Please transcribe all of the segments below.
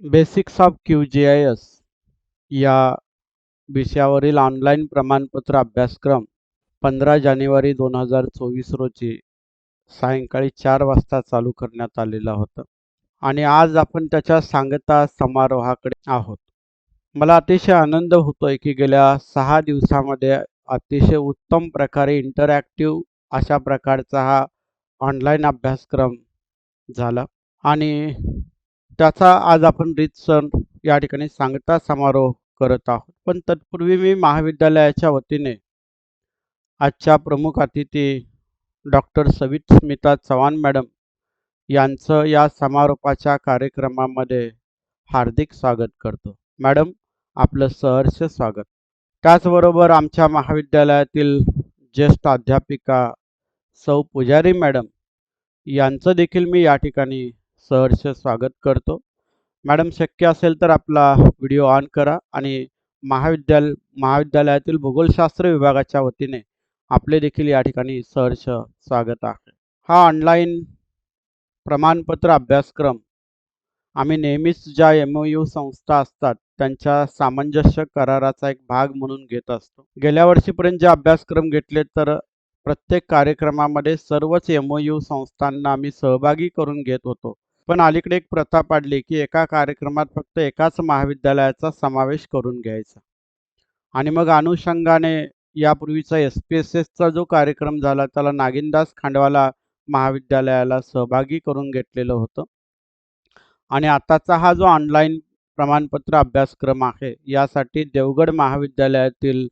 Basics of QGIS या विषयावरील online प्रमाणपत्र अभ्यासक्रम 15 जानेवारी 2024 रोजी सायंकाळी 4 वाजता चालू करण्यात आलेला होता आणि आज आपण त्याच्या सांगता समारोहाकडे आहोत. मला अतिशय आनंद होतोय की गेल्या 6 दिवसामध्ये अतिशय उत्तम प्रकारे इंटरॅक्टिव्ह अशा प्रकारचा हा ऑनलाईन अभ्यासक्रम झाला आणि त्याचा आज आपण रीतसर या ठिकाणी सांगता समारोह करत आहोत. पण तत्पूर्वी मी महाविद्यालयाच्या वतीने आजच्या प्रमुख अतिथी डॉक्टर स्मिता चव्हाण मॅडम यांचं या समारोपाच्या कार्यक्रमामध्ये हार्दिक स्वागत करतो. मॅडम, आपलं सहर्ष स्वागत. त्याचबरोबर आमच्या महाविद्यालयातील ज्येष्ठ अध्यापिका सौ पुजारी मॅडम यांचं देखील मी या ठिकाणी सहर्ष स्वागत करतो. मॅडम, शक्य असेल तर आपला व्हिडिओ ऑन करा आणि महाविद्यालयातील भूगोलशास्त्र विभागाच्या वतीने आपले देखील या ठिकाणी सहर्ष स्वागत आहे. हा ऑनलाईन प्रमाणपत्र अभ्यासक्रम आम्ही नेहमीच ज्या MOU संस्था असतात त्यांच्या सामंजस्य कराराचा एक भाग म्हणून घेत असतो. गेल्या वर्षीपर्यंत जे अभ्यासक्रम घेतले तर प्रत्येक कार्यक्रमामध्ये सर्वच MOU संस्थांना आम्ही सहभागी करून घेत होतो. पण अलीकडे एक प्रथा पाडली की एका कार्यक्रमात फक्त एकाच महाविद्यालयाचा समावेश करून घ्यायचा आणि मग अनुषंगाने यापूर्वीचा SPSSचा जो कार्यक्रम झाला त्याला नागिनदास खांडवाला महाविद्यालयाला सहभागी करून घेतलेलं होतं आणि आताचा हा जो ऑनलाईन प्रमाणपत्र अभ्यासक्रम आहे यासाठी देवगड महाविद्यालयातील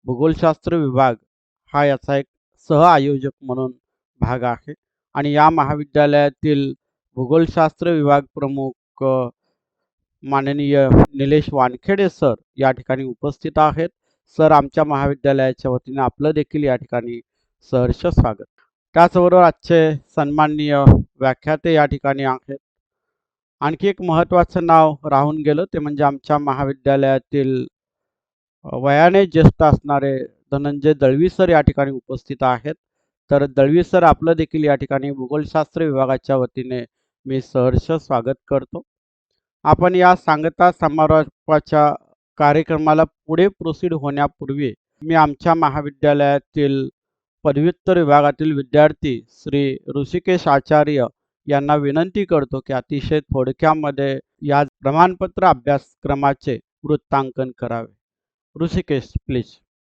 भूगोलशास्त्र विभाग हा याचा एक सहआयोजक म्हणून भाग आहे आणि या महाविद्यालयातील भूगोलशास्त्र विभाग प्रमुख माननीय निलेश वानखेडे सर या ठिकाणी उपस्थित आहेत. सर, आमच्या महाविद्यालयाच्या वतीने आपलं देखील या ठिकाणी सहर्ष स्वागत. त्याचबरोबर आजचे सन्माननीय व्याख्याते या ठिकाणी आहेत. आणखी एक महत्त्वाचं नाव राहून गेलं ते म्हणजे आमच्या महाविद्यालयातील वयाने ज्येष्ठ असणारे धनंजय दळवी सर या ठिकाणी उपस्थित आहेत. तर दळवी सर, आपलं देखील या ठिकाणी भूगोलशास्त्र विभागाच्या वतीने मी सहर्ष स्वागत करतो. आपण या सांगता समारोपाच्या कार्यक्रमाला पुढे प्रोसीड होण्यापूर्वी मी आमच्या महाविद्यालयातील पदव्युत्तर विभागातील विद्यार्थी श्री ऋषिकेश आचार्य यांना विनंती करतो की अतिशय थोडक्यामध्ये या प्रमाणपत्र अभ्यासक्रमाचे वृत्तांकन करावे. ऋषिकेश, प्लीज.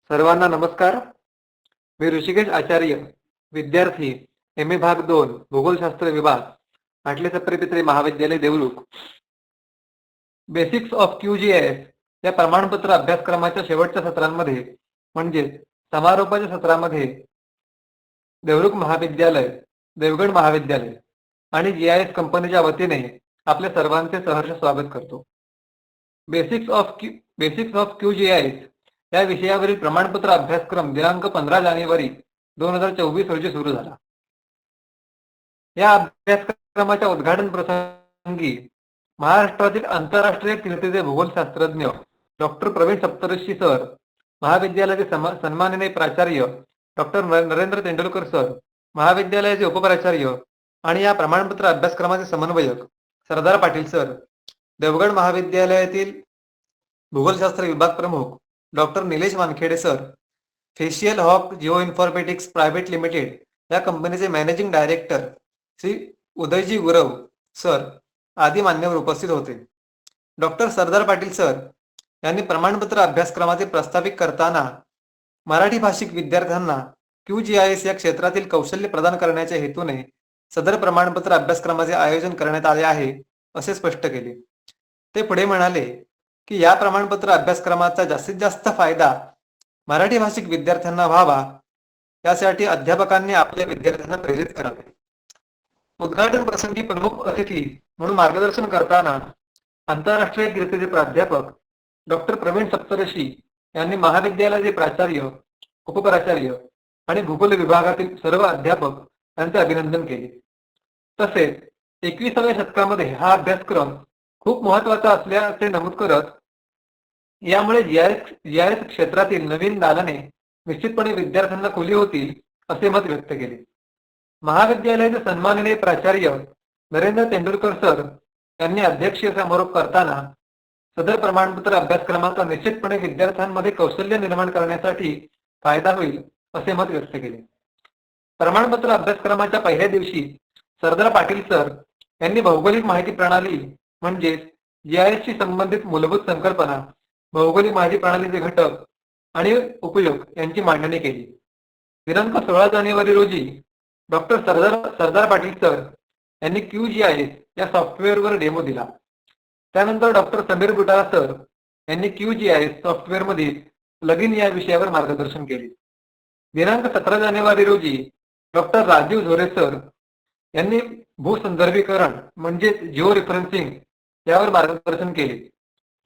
सर्वांना नमस्कार. मी ऋषिकेश आचार्य, विद्यार्थी MA भाग 2 भूगोलशास्त्र विभाग, आठले सप्तपित्रे महाविद्यालय देवरुख. बेसिक्स ऑफ QGIS या प्रमाणपत्र अभ्यासक्रमाच्या शेवटच्या सत्रांमध्ये म्हणजे समारोपाच्या सत्रामध्ये देवरुख महाविद्यालय, देवगड महाविद्यालय आणि GIS कंपनीच्या वतीने आपल्या सर्वांचे सहर्ष स्वागत करतो. बेसिक्स ऑफ QGIS या विषयावरील प्रमाणपत्र अभ्यासक्रम दिनांक 15 जानेवारी 2024 रोजी सुरू झाला. या अभ्यासक्रमाच्या उद्घाटन प्रसंगी महाराष्ट्रातील आंतरराष्ट्रीय कीर्तीचे भूगोलशास्त्रज्ञ डॉक्टर प्रवीण सप्तऋषी सर, महाविद्यालयाचे सन्माननीय प्राचार्य डॉक्टर नरेंद्र तेंडुलकर सर, महाविद्यालयाचे उपप्राचार्य आणि या प्रमाणपत्र अभ्यासक्रमाचे समन्वयक सरदार पाटील सर, देवगड महाविद्यालयातील भूगोलशास्त्र विभाग प्रमुख doctor Nilesh Wankhede sir, facial hawk geo informatics private limited या कंपनीचे managing director Shri Udayji Gurav sir आदी मान्यवर उपस्थित होते. डॉक्टर सरदार पाटील सर यांनी प्रमाणपत्र अभ्यासक्रमाचे प्रस्तावित करताना मराठी भाषिक विद्यार्थ्यांना QGIS या क्षेत्रातील कौशल्य प्रदान करण्याच्या हेतूने सदर प्रमाणपत्र अभ्यासक्रमाचे आयोजन करण्यात आले आहे असे स्पष्ट केले. ते पुढे म्हणाले की या प्रमाणपत्र अभ्यासक्रमाचा जास्तीत जास्त फायदा मराठी भाषिक विद्यार्थ्यांना व्हावा यासाठी अध्यापकांनी आपल्या विद्यार्थ्यांना प्रेरित करावे. उद्घाटन प्रसंगी प्रमुख अतिथी म्हणून मार्गदर्शन करताना आंतरराष्ट्रीय कीर्तीचे प्राध्यापक डॉक्टर प्रवीण सप्तऋषी यांनी महाविद्यालयाचे प्राचार्य, उपप्राचार्य आणि भूगोल विभागातील सर्व अध्यापक यांचे अभिनंदन केले. तसेच 21व्या शतकामध्ये हा अभ्यासक्रम खूप महत्त्वाचा असल्याचे नमूद करत यामुळे GIS क्षेत्रातील नवीन दालने निश्चितपणे विद्यार्थ्यांना खुली होतील असे मत व्यक्त केले. महाविद्यालयाचे सन्माननीय प्राचार्य नरेंद्र तेंडुलकर सर यांनी अध्यक्षीय समारोप करताना सदर प्रमाणपत्र अभ्यासक्रमाचा निश्चितपणे विद्यार्थ्यांमध्ये कौशल्य निर्माण करण्यासाठी फायदा होईल असे मत व्यक्त केले. प्रमाणपत्र अभ्यासक्रमाच्या पहिल्या दिवशी सरदार पाटील सर यांनी भौगोलिक माहिती प्रणाली म्हणजेच GIS शी संबंधित मूलभूत संकल्पना, भौगोलिक माहिती प्रणालीचे घटक आणि उपयोग यांची मांडणी केली. दिनांक 16 जानेवारी रोजी डॉक्टर सरदार पाटील सर यांनी QGIS या सॉफ्टवेअरवर डेमो दिला. त्यानंतर डॉक्टर समीर बुटाळा सर यांनी QGIS सॉफ्टवेअर मधील प्लगइन या विषयावर मार्गदर्शन केले. दिनांक 17 जानेवारी रोजी डॉक्टर राजीव झोरे सर यांनी भूसंदर्भीकरण म्हणजेच जिओ रेफरन्सिंग यावर मार्गदर्शन केले.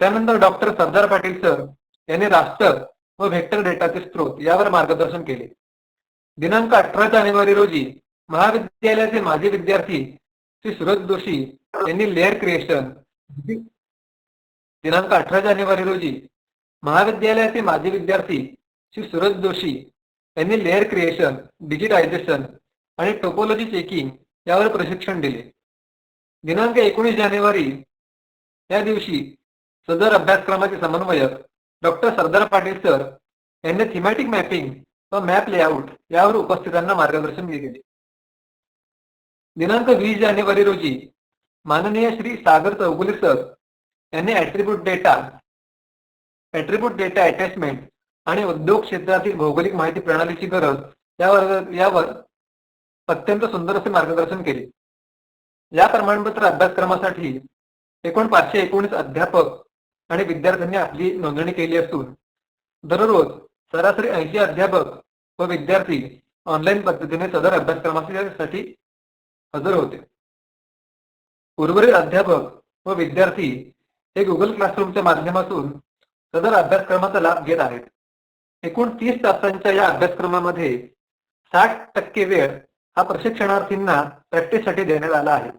त्यानंतर डॉक्टर सरदार पाटील सर यांनी रास्टर व व्हेक्टर डेटाचे स्रोत यावर मार्गदर्शन केले. दिनांक 18 जानेवारी रोजी महाविद्यालयाचे माजी विद्यार्थी श्री सूरज जोशी यांनी लेअर क्रिएशन दिनांक 18 जानेवारी रोजी महाविद्यालयाचे माजी विद्यार्थी श्री सूरज जोशी यांनी लेअर क्रिएशन, डिजिटायझेशन आणि टोपोलॉजी चेकिंग यावर प्रशिक्षण दिले. दिनांक 19 जानेवारी या दिवशी सदर अभ्यासक्रमाचे समन्वयक डॉक्टर सरदार पाटील सर यांनी थीमॅटिक मॅपिंग व मॅप लेआउट यावर उपस्थितांना मार्गदर्शन केले. दिनांक 20 जानेवारी रोजी माननीय श्री सागर चौगुले सर यांनी ऍट्रिब्यूट डेटा अटॅचमेंट आणि उद्योग क्षेत्रातील भौगोलिक माहिती प्रणालीची गरज यावर अत्यंत सुंदर असे मार्गदर्शन केले. या प्रमाणपत्र अभ्यासक्रमासाठी एकूण 519 अध्यापक आणि विद्यार्थ्यांनी आपली नोंदणी केली असून दररोज सरासरी 80 अध्यापक व विद्यार्थी ऑनलाईन पद्धतीने सदर अभ्यासक्रमासाठी हजर होते. उर्वरित अध्यापक व विद्यार्थी हे गुगल क्लासरूमच्या माध्यमातून सदर अभ्यासक्रमाचा लाभ घेत आहेत. एकूण 30 तासांच्या या अभ्यासक्रमामध्ये 60% वेळ हा प्रशिक्षणार्थींना प्रॅक्टिससाठी देण्यात आला आहे.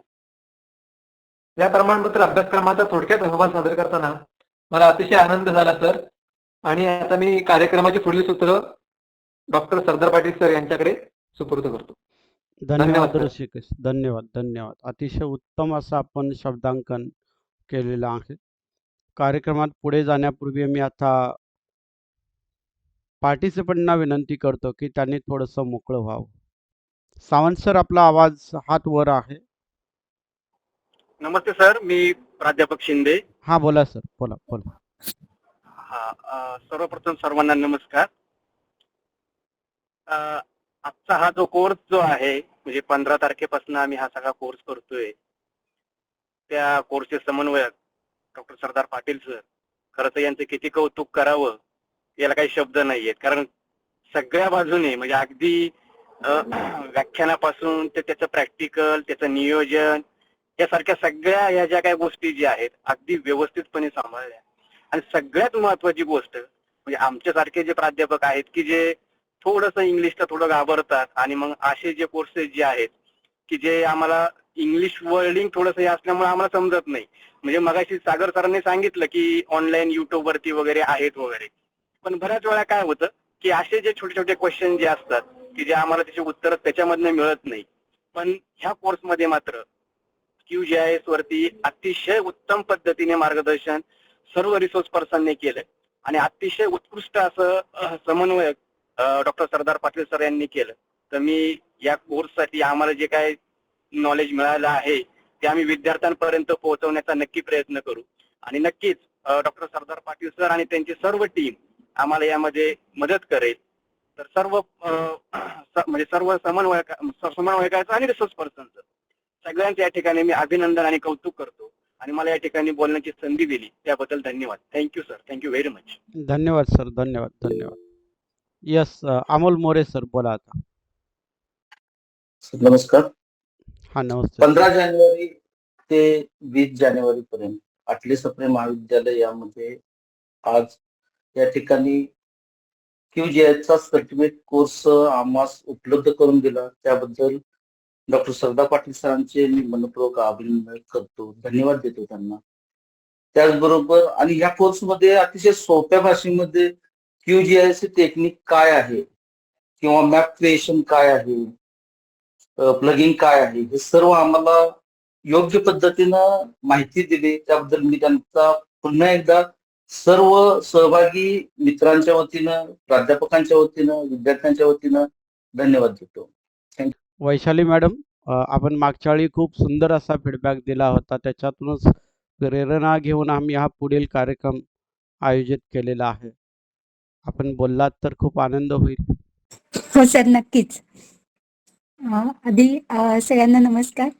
या प्रमाणपत्र अभ्यासक्रमाचा थोडक्यात अहवाल सादर करताना मला अतिशय आनंद झाला सर. आणि आता मी कार्यक्रमाची पुढील सूत्र डॉक्टर सरदार पाटील सर यांच्याकडे सुपूर्द करतो. धन्यवाद ऋषिकेश. धन्यवाद. अतिशय उत्तम असं आपण शब्दांकन केलेलं आहे. कार्यक्रमात पुढे जाण्यापूर्वी मी आता पार्टिसिपंटना विनंती करतो की त्यांनी थोडंसं मोकळं व्हावं. सावंत सर, आपला आवाज हात वर आहे. नमस्ते सर, मी प्राध्यापक शिंदे. हा, बोला सर, बोला. सर्वप्रथम सर्वांना नमस्कार. आजचा हा जो कोर्स जो आहे म्हणजे 15 तारखेपासून आम्ही हा सगळा कोर्स करतोय, त्या कोर्सचे समन्वयक डॉक्टर सरदार पाटील सर, खरं तर यांचं किती कौतुक करावं याला काही शब्द नाहीयेत. कारण सगळ्या बाजूने म्हणजे अगदी व्याख्यानापासून ते त्याचं प्रॅक्टिकल, त्याचं नियोजन यासारख्या सगळ्या या ज्या काही गोष्टी ज्या आहेत अगदी व्यवस्थितपणे सांभाळल्या. आणि सगळ्यात महत्वाची गोष्ट म्हणजे आमच्यासारखे जे प्राध्यापक आहेत की जे थोडंसं इंग्लिशला थोडं घाबरतात आणि मग असे जे कोर्सेस जे आहेत की जे आम्हाला इंग्लिश वर्डिंग थोडंसं हे असल्यामुळे आम्हाला समजत नाही. म्हणजे मगाशी सागर सरांनी सांगितलं की ऑनलाईन युट्यूब वरती वगैरे आहेत वगैरे, पण बऱ्याच वेळा काय होतं की असे जे छोटे छोटे क्वेश्चन जे असतात की जे आम्हाला त्याचे उत्तर त्याच्यामधनं मिळत नाही. पण ह्या कोर्समध्ये मात्र QGIS वरती अतिशय उत्तम पद्धतीने मार्गदर्शन सर्व रिसोर्स पर्सनने केलं आणि अतिशय उत्कृष्ट असं समन्वयक डॉक्टर सरदार पाटील सर यांनी केलं. तर मी या कोर्ससाठी आम्हाला जे काय नॉलेज मिळालं आहे ते आम्ही विद्यार्थ्यांपर्यंत पोहोचवण्याचा नक्की प्रयत्न करू. आणि नक्कीच डॉक्टर सरदार पाटील सर आणि त्यांची सर्व टीम आम्हाला यामध्ये मदत करेल. तर सर्व म्हणजे सर्व समन्वयकाचं आणि रिसोर्स पर्सनचं सगळ्यांचं या ठिकाणी मी अभिनंदन आणि कौतुक करतो. आणि मला या ठिकाणी बोलण्याची संधी दिली त्याबद्दल धन्यवाद. Thank you sir, thank you very much. धन्यवाद सर, धन्यवाद. यस, अमोल मोरे सर, बोला आता. नमस्कार. हा, नमस्ते. 15 जानेवारी ते 20 जानेवारी पर्यंत आठले सप्रे महाविद्यालय यामध्ये आज या ठिकाणी QGIS चा सर्टिफिकेट कोर्स आम्हास उपलब्ध करून दिला त्याबद्दल डॉक्टर सरदार पाटील सरांचे मी मनपूर्वक अभिनंदन करतो, धन्यवाद देतो त्यांना. त्याचबरोबर आणि या कोर्समध्ये अतिशय सोप्या भाषेमध्ये QGIS टेक्निक काय आहे किंवा मॅप क्रिएशन काय आहे, प्लगिंग काय आहे, हे सर्व आम्हाला योग्य पद्धतीनं माहिती दिली त्याबद्दल मी त्यांचा पुन्हा एकदा सर्व सहभागी मित्रांच्या वतीनं, प्राध्यापकांच्या वतीनं, विद्यार्थ्यांच्या वतीनं धन्यवाद देतो. वैशाली मॅडम, आपण मागच्या वेळी खूप सुंदर असा फीडबॅक दिला होता. त्याच्यातूनच प्रेरणा घेऊन आम्ही हा पुढील कार्यक्रम आयोजित केलेला आहे. आपण बोललात तर खूप आनंद होईल. हो सर, नक्कीच. आधी सगळ्यांना नमस्कार.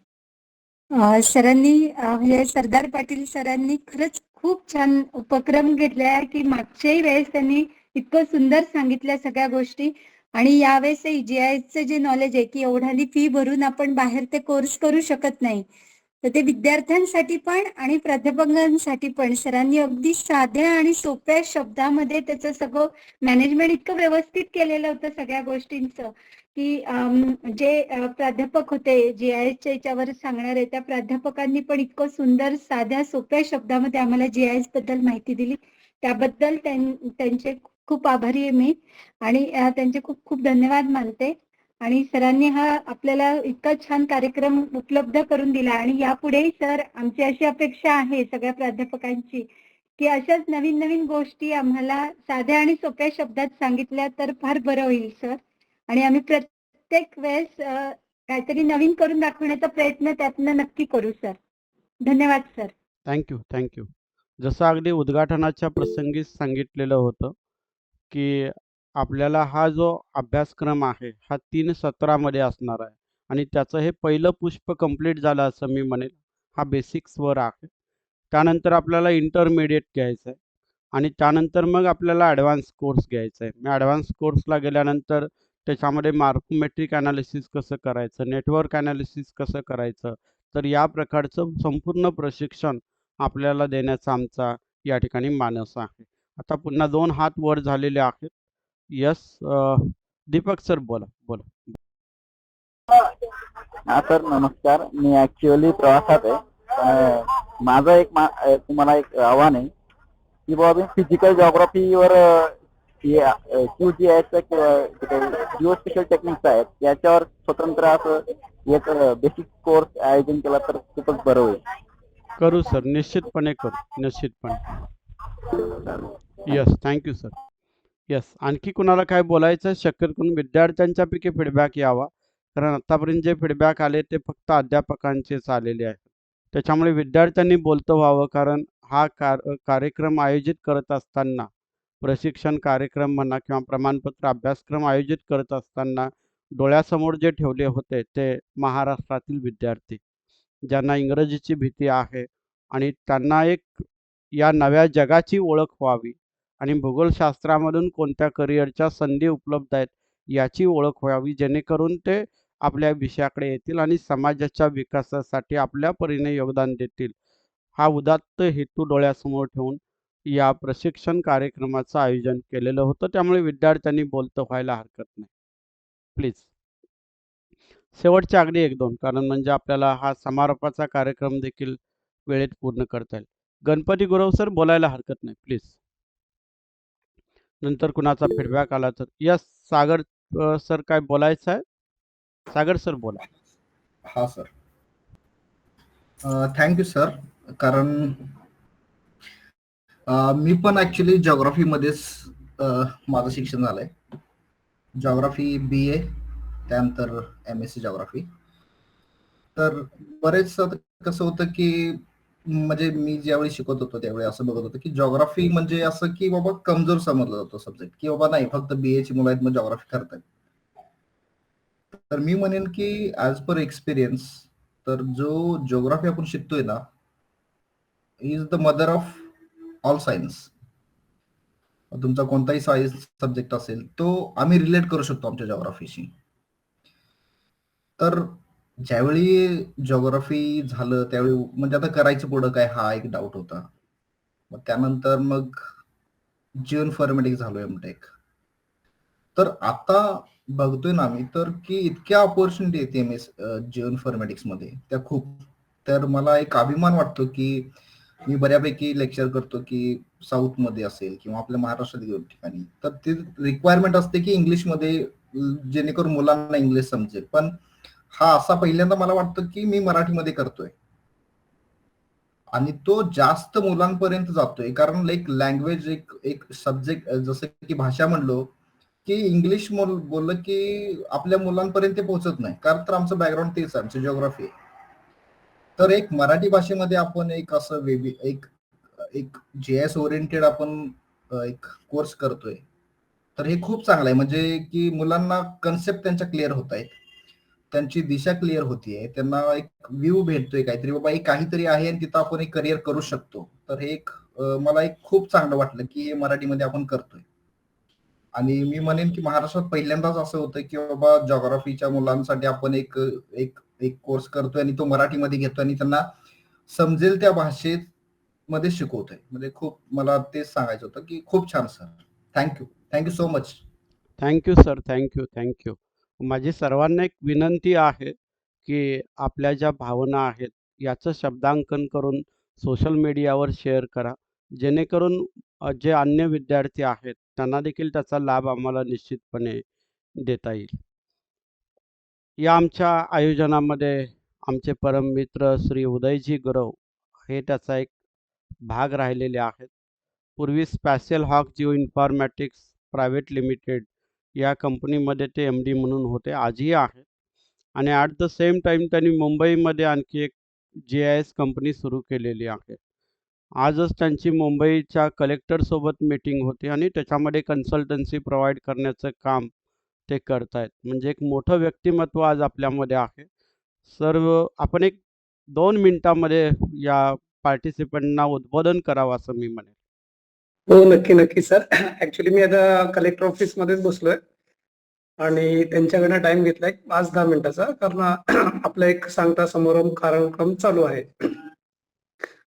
सरांनी म्हणजे सरदार पाटील सरांनी खरंच खूप छान उपक्रम घेतले आहे की मागच्याही वेळेस त्यांनी इतकं सुंदर सांगितल्या सगळ्या गोष्टी आणि यावेळेसही GISचं जे नॉलेज आहे की एवढ्यानी फी भरून आपण बाहेर ते कोर्स करू शकत नाही, तर ते विद्यार्थ्यांसाठी पण आणि प्राध्यापकांसाठी पण सरांनी अगदी साध्या आणि सोप्या शब्दामध्ये त्याचं सगळं मॅनेजमेंट इतकं व्यवस्थित केलेलं होतं सगळ्या गोष्टींचं की जे प्राध्यापक होते GISच्या याच्यावर सांगणारे त्या प्राध्यापकांनी पण इतकं सुंदर साध्या सोप्या शब्दामध्ये आम्हाला GIS बद्दल माहिती दिली. त्याबद्दल त्यांचे खूप आभारी आहे मी आणि त्यांचे खूप खूप धन्यवाद मानते. आणि सरांनी हा आपल्याला इतका छान कार्यक्रम उपलब्ध करून दिला आणि यापुढेही सर आमची अशी अपेक्षा आहे सगळ्या प्राध्यापकांची की अशाच नवीन नवीन गोष्टी आम्हाला साध्या आणि सोप्या शब्दात सांगितल्या तर फार बरं होईल सर. आणि आम्ही प्रत्येक वेळेस काहीतरी नवीन करून दाखवण्याचा प्रयत्न त्यातनं नक्की करू सर. धन्यवाद सर. थँक्यू. जसं अगदी उद्घाटनाच्या प्रसंगीच सांगितलेलं होतं की आपल्याला हा जो अभ्यासक्रम आहे हा 3 सत्रामध्ये असणार आहे आणि त्याचं हे पहिलं पुष्प कंप्लीट झालं असं मी म्हणेल. हा बेसिक्सवर आहे. त्यानंतर आपल्याला इंटरमिडिएट घ्यायचं आहे आणि त्यानंतर मग आपल्याला ॲडव्हान्स कोर्स घ्यायचा आहे. मग ॲडव्हान्स कोर्सला गेल्यानंतर त्याच्यामध्ये मार्कोमेट्रिक ॲनालिसिस कसं करायचं, नेटवर्क ॲनालिसिस कसं करायचं, तर या प्रकारचं संपूर्ण प्रशिक्षण आपल्याला देण्याचा आमचा या ठिकाणी मानस आहे. आता पुन्हा 2 हात वर झालेले आहेत. यस, दीपक सर बोला. हा सर, नमस्कार. मी ऍक्च्युअली प्रवासात आहे. माझं तुम्हाला एक आव्हान आहे की बाबा मी फिजिकल जॉग्राफीवर QGIS किंवा जिओस्पेशल टेक्निक्स आहेत याच्यावर स्वतंत्र असं एक बेसिक कोर्स आयोजन केला तर खूपच बरं होईल. करू सर, निश्चितपणे करू, निश्चितपणे. Yes, thank you sir. यस, आणखी कुणाला काय बोलायचं आहे? शक्यतो करून विद्यार्थ्यांच्यापैकी फीडबॅक यावा, कारण आत्तापर्यंत जे फीडबॅक आले ते फक्त अध्यापकांचेच आलेले आहेत. त्याच्यामुळे विद्यार्थ्यांनी बोलतं व्हावं, कारण हा कार्यक्रम आयोजित करत असताना, प्रशिक्षण कार्यक्रम म्हणा किंवा प्रमाणपत्र अभ्यासक्रम आयोजित करत असताना डोळ्यासमोर जे ठेवले होते ते महाराष्ट्रातील विद्यार्थी, ज्यांना इंग्रजीची भीती आहे आणि त्यांना एक या नव्या जगाची ओळख व्हावी आणि भूगोलशास्त्रामधून कोणत्या करिअरच्या संधी उपलब्ध आहेत याची ओळख व्हावी, जेणेकरून ते आपल्या विषयाकडे येतील आणि समाजाच्या विकासासाठी आपल्या परीने योगदान देतील. हा उदात्त हेतू डोळ्यासमोर ठेवून या प्रशिक्षण कार्यक्रमाचं आयोजन केलेलं होतं. त्यामुळे विद्यार्थ्यांनी बोलतं व्हायला हरकत नाही, प्लीज. शेवटचे अगदी 1-2, कारण म्हणजे आपल्याला हा समारोपाचा कार्यक्रम देखील वेळेत पूर्ण करता येईल. गणपती गुरव सर, बोलायला हरकत नाही, प्लीज. नंतर कुणाचा फीडबॅक आला तर. यस, सागर सर काय बोलायचं आहे? सागर सर बोला. हा सर, थँक्यू सर. कारण मी पण ऍक्च्युली जॉग्राफीमध्येच माझं शिक्षण झालंय. जॉग्राफी BA, त्यानंतर MSc जॉग्राफी. तर बरेच कसं होतं की म्हणजे मी ज्यावेळी शिकत होतो त्यावेळी असं बघत होतं की जॉग्राफी म्हणजे असं की बाबा कमजोर समजला जातो सब्जेक्ट, की बाबा नाही फक्त BA ची मुलं आहेत मग जॉग्राफी करतात. तर मी म्हणेन की ऍज पर एक्सपिरियन्स तर जो जिओग्राफी आपण शिकतोय ना, is the mother of all science. तुमचा कोणताही सायन्स सब्जेक्ट असेल तो आम्ही रिलेट करू शकतो आमच्या जिओग्राफीशी. तर ज्यावेळी जिओग्राफी झालं त्यावेळी म्हणजे आता करायचं पुढं काय हा एक डाऊट होता. मग त्यानंतर मग जिओइन्फॉर्मॅटिक्स झालो एमटेक. तर आता बघतोय ना आम्ही तर की इतक्या ऑपॉर्च्युनिटी येते जिओइन्फॉर्मॅटिक्स मध्ये त्या खूप. तर मला एक अभिमान वाटतो की मी बऱ्यापैकी लेक्चर करतो की साऊथ मध्ये असेल किंवा आपल्या महाराष्ट्रातील दोन ठिकाणी, तर ते रिक्वायरमेंट असते की इंग्लिशमध्ये जेणेकरून मुलांना इंग्लिश समजेल. पण हा असा पहिल्यांदा मला वाटतं की मी मराठीमध्ये करतोय आणि तो जास्त मुलांपर्यंत जातोय, कारण लाईक लँग्वेज एक एक सब्जेक्ट, जसं की भाषा म्हणलो की इंग्लिश बोललं की आपल्या मुलांपर्यंत ते पोहोचत नाही, कारण तर आमचं बॅकग्राऊंड तेच आहे, आमचं जिओग्राफी आहे. तर एक मराठी भाषेमध्ये आपण एक असं एक एक JS ओरिएंटेड आपण एक कोर्स करतोय, तर हे खूप चांगलं आहे. म्हणजे की मुलांना कन्सेप्ट त्यांच्या क्लिअर होत आहेत, त्यांची दिशा क्लिअर होतीये, त्यांना एक व्ह्यू भेटतोय काहीतरी, बाबा हे काहीतरी आहे आणि तिथं आपण एक करिअर करू शकतो. तर हे एक मला एक खूप चांगलं वाटलं की हे मराठीमध्ये आपण करतोय. आणि मी म्हणेन की महाराष्ट्रात पहिल्यांदाच असं होतं की बाबा जॉग्राफीच्या मुलांसाठी आपण एक एक एक कोर्स करतोय आणि तो मराठीमध्ये घेतोय आणि त्यांना समजेल त्या भाषेत मध्ये शिकवतोय. म्हणजे खूप मला तेच सांगायचं होतं की खूप छान sir. Thank you so much. Thank you sir, thank you. माझी सर्वांना एक विनंती आहे की आपल्या ज्या भावना आहेत याचं शब्दांकन करून सोशल मीडियावर शेअर करा, जेणेकरून जे अन्य विद्यार्थी आहेत त्यांना देखील त्याचा लाभ आम्हाला निश्चितपणे देता येईल. या आमच्या आयोजनामध्ये आमचे परम मित्र श्री उदयजी गुरव हे त्याचा एक भाग राहिलेले आहेत. पूर्वी स्पॅशियल हॉक जिओ इन्फॉर्मॅटिक्स प्रायव्हेट लिमिटेड या कंपनीमध्ये ते MD म्हणून होते, आजही आहेत. आणि ॲट द सेम टाईम त्यांनी मुंबईमध्ये आणखी एक GIS कंपनी सुरू केलेली आहे. आजच त्यांची मुंबईच्या कलेक्टरसोबत मीटिंग होती आणि त्याच्यामध्ये कन्सल्टन्सी प्रोव्हाइड करण्याचं काम ते करत आहेत. म्हणजे एक मोठं व्यक्तिमत्व आज आपल्यामध्ये आहे. सर्व आपण एक 2 मिनिटामध्ये या पार्टिसिपंटना उद्बोधन करावं असं मी म्हणेन. हो, नक्की सर. ऍक्च्युली मी आता कलेक्टर ऑफिसमध्येच बसलोय आणि त्यांच्याकडनं टाइम घेतलाय 5-10 मिनिटाचा, कारण आपला एक सांगता समारंभ कार्यक्रम चालू आहे.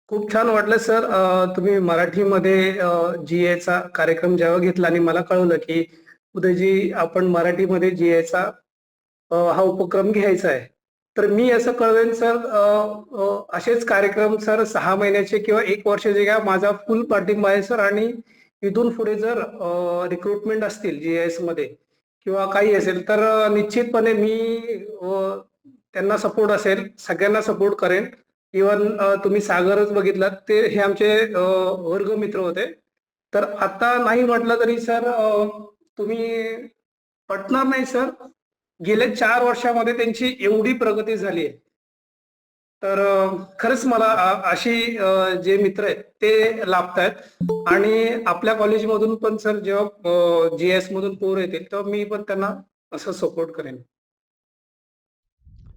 खूप छान वाटलं सर, तुम्ही मराठीमध्ये GA चा कार्यक्रम जेव्हा घेतला आणि मला कळवलं की उदयजी आपण मराठीमध्ये GA चा हा उपक्रम घ्यायचा आहे, तर मी असं कळवेन सर, असेच कार्यक्रम सर 6 महिन्याचे किंवा 1 वर्षाचे घ्या, माझा फुल पाठिंबा आहे सर. आणि इथून पुढे जर रिक्रुटमेंट असतील GIS मध्ये किंवा काही असेल तर निश्चितपणे मी त्यांना सपोर्ट असेल, सगळ्यांना सपोर्ट करेन. इवन तुम्ही सागरच बघितलात, ते हे आमचे वर्ग मित्र होते. तर आता नाही म्हटलं तरी सर, तुम्ही पटणार नाही सर, गेल्या 4 वर्षामध्ये त्यांची एवढी प्रगती झाली आहे. तर खरंच मला अशी जे मित्र आहेत ते लाभतायत. आणि आपल्या कॉलेजमधून पण सर जेव्हा GIS मधून पोर येतील तेव्हा मी पण त्यांना असं सपोर्ट करेन.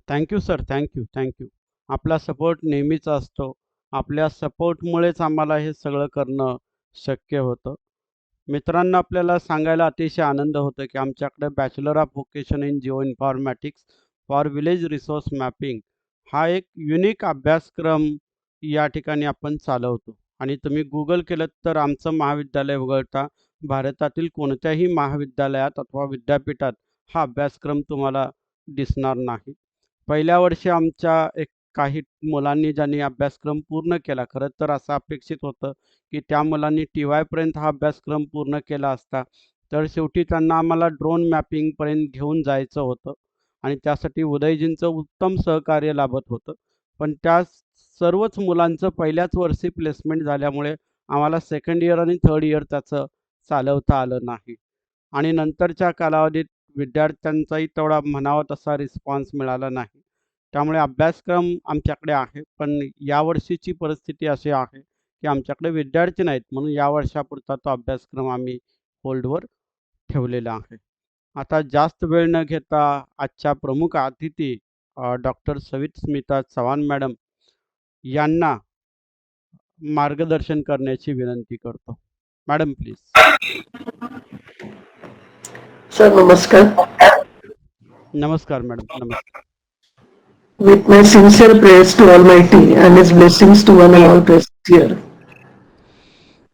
Thank you sir, thank you. आपला सपोर्ट नेहमीच असतो. आपल्या सपोर्टमुळेच आम्हाला हे सगळं करणं शक्य होतं. मित्रांनो, आपल्याला सांगायला अतिशय आनंद होतो की आमच्याकडे bachelor of vocation in Jio informatics for village resource mapping हा एक युनिक अभ्यासक्रम या ठिकाणी आपण चालवतो. आणि तुम्ही गूगल केलं तर आमचं महाविद्यालय वगळता भारतातील कोणत्याही महाविद्यालयात अथवा विद्यापीठात हा अभ्यासक्रम तुम्हाला दिसणार नाही. पहिल्या वर्षी आमच्या एक काही मुलांनी ज्यांनी अभ्यासक्रम पूर्ण केला, खरं तर असं अपेक्षित होतं की त्या मुलांनी TY पर्यंत हा अभ्यासक्रम पूर्ण केला असता, तर शेवटी त्यांना आम्हाला ड्रोन मॅपिंगपर्यंत घेऊन जायचं होतं आणि त्यासाठी उदयजींचं उत्तम सहकार्य लाभत होतं. पण त्या सर्वच मुलांचं पहिल्याच वर्षी प्लेसमेंट झाल्यामुळे आम्हाला सेकंड इयर आणि थर्ड इयर त्याचं चालवता आलं नाही. आणि नंतरच्या कालावधीत विद्यार्थ्यांचाही तेवढा म्हणावा तसा रिस्पॉन्स मिळाला नाही. त्यामुळे अभ्यासक्रम आमच्याकडे आहे, पण यावर्षीची परिस्थिती अशी आहे की आमच्याकडे विद्यार्थी नाहीत, म्हणून या वर्षापुरता तो अभ्यासक्रम आम्ही होल्डवर ठेवलेला आहे. आता जास्त वेळ न घेता आजच्या प्रमुख अतिथी डॉक्टर सविता चव्हाण मॅडम यांना मार्गदर्शन करण्याची विनंती करतो. Madam please. Sir, namaskar. नमस्कार मॅडम, नमस्कार. With my sincere prayers to Almighty and His blessings to one and all present here,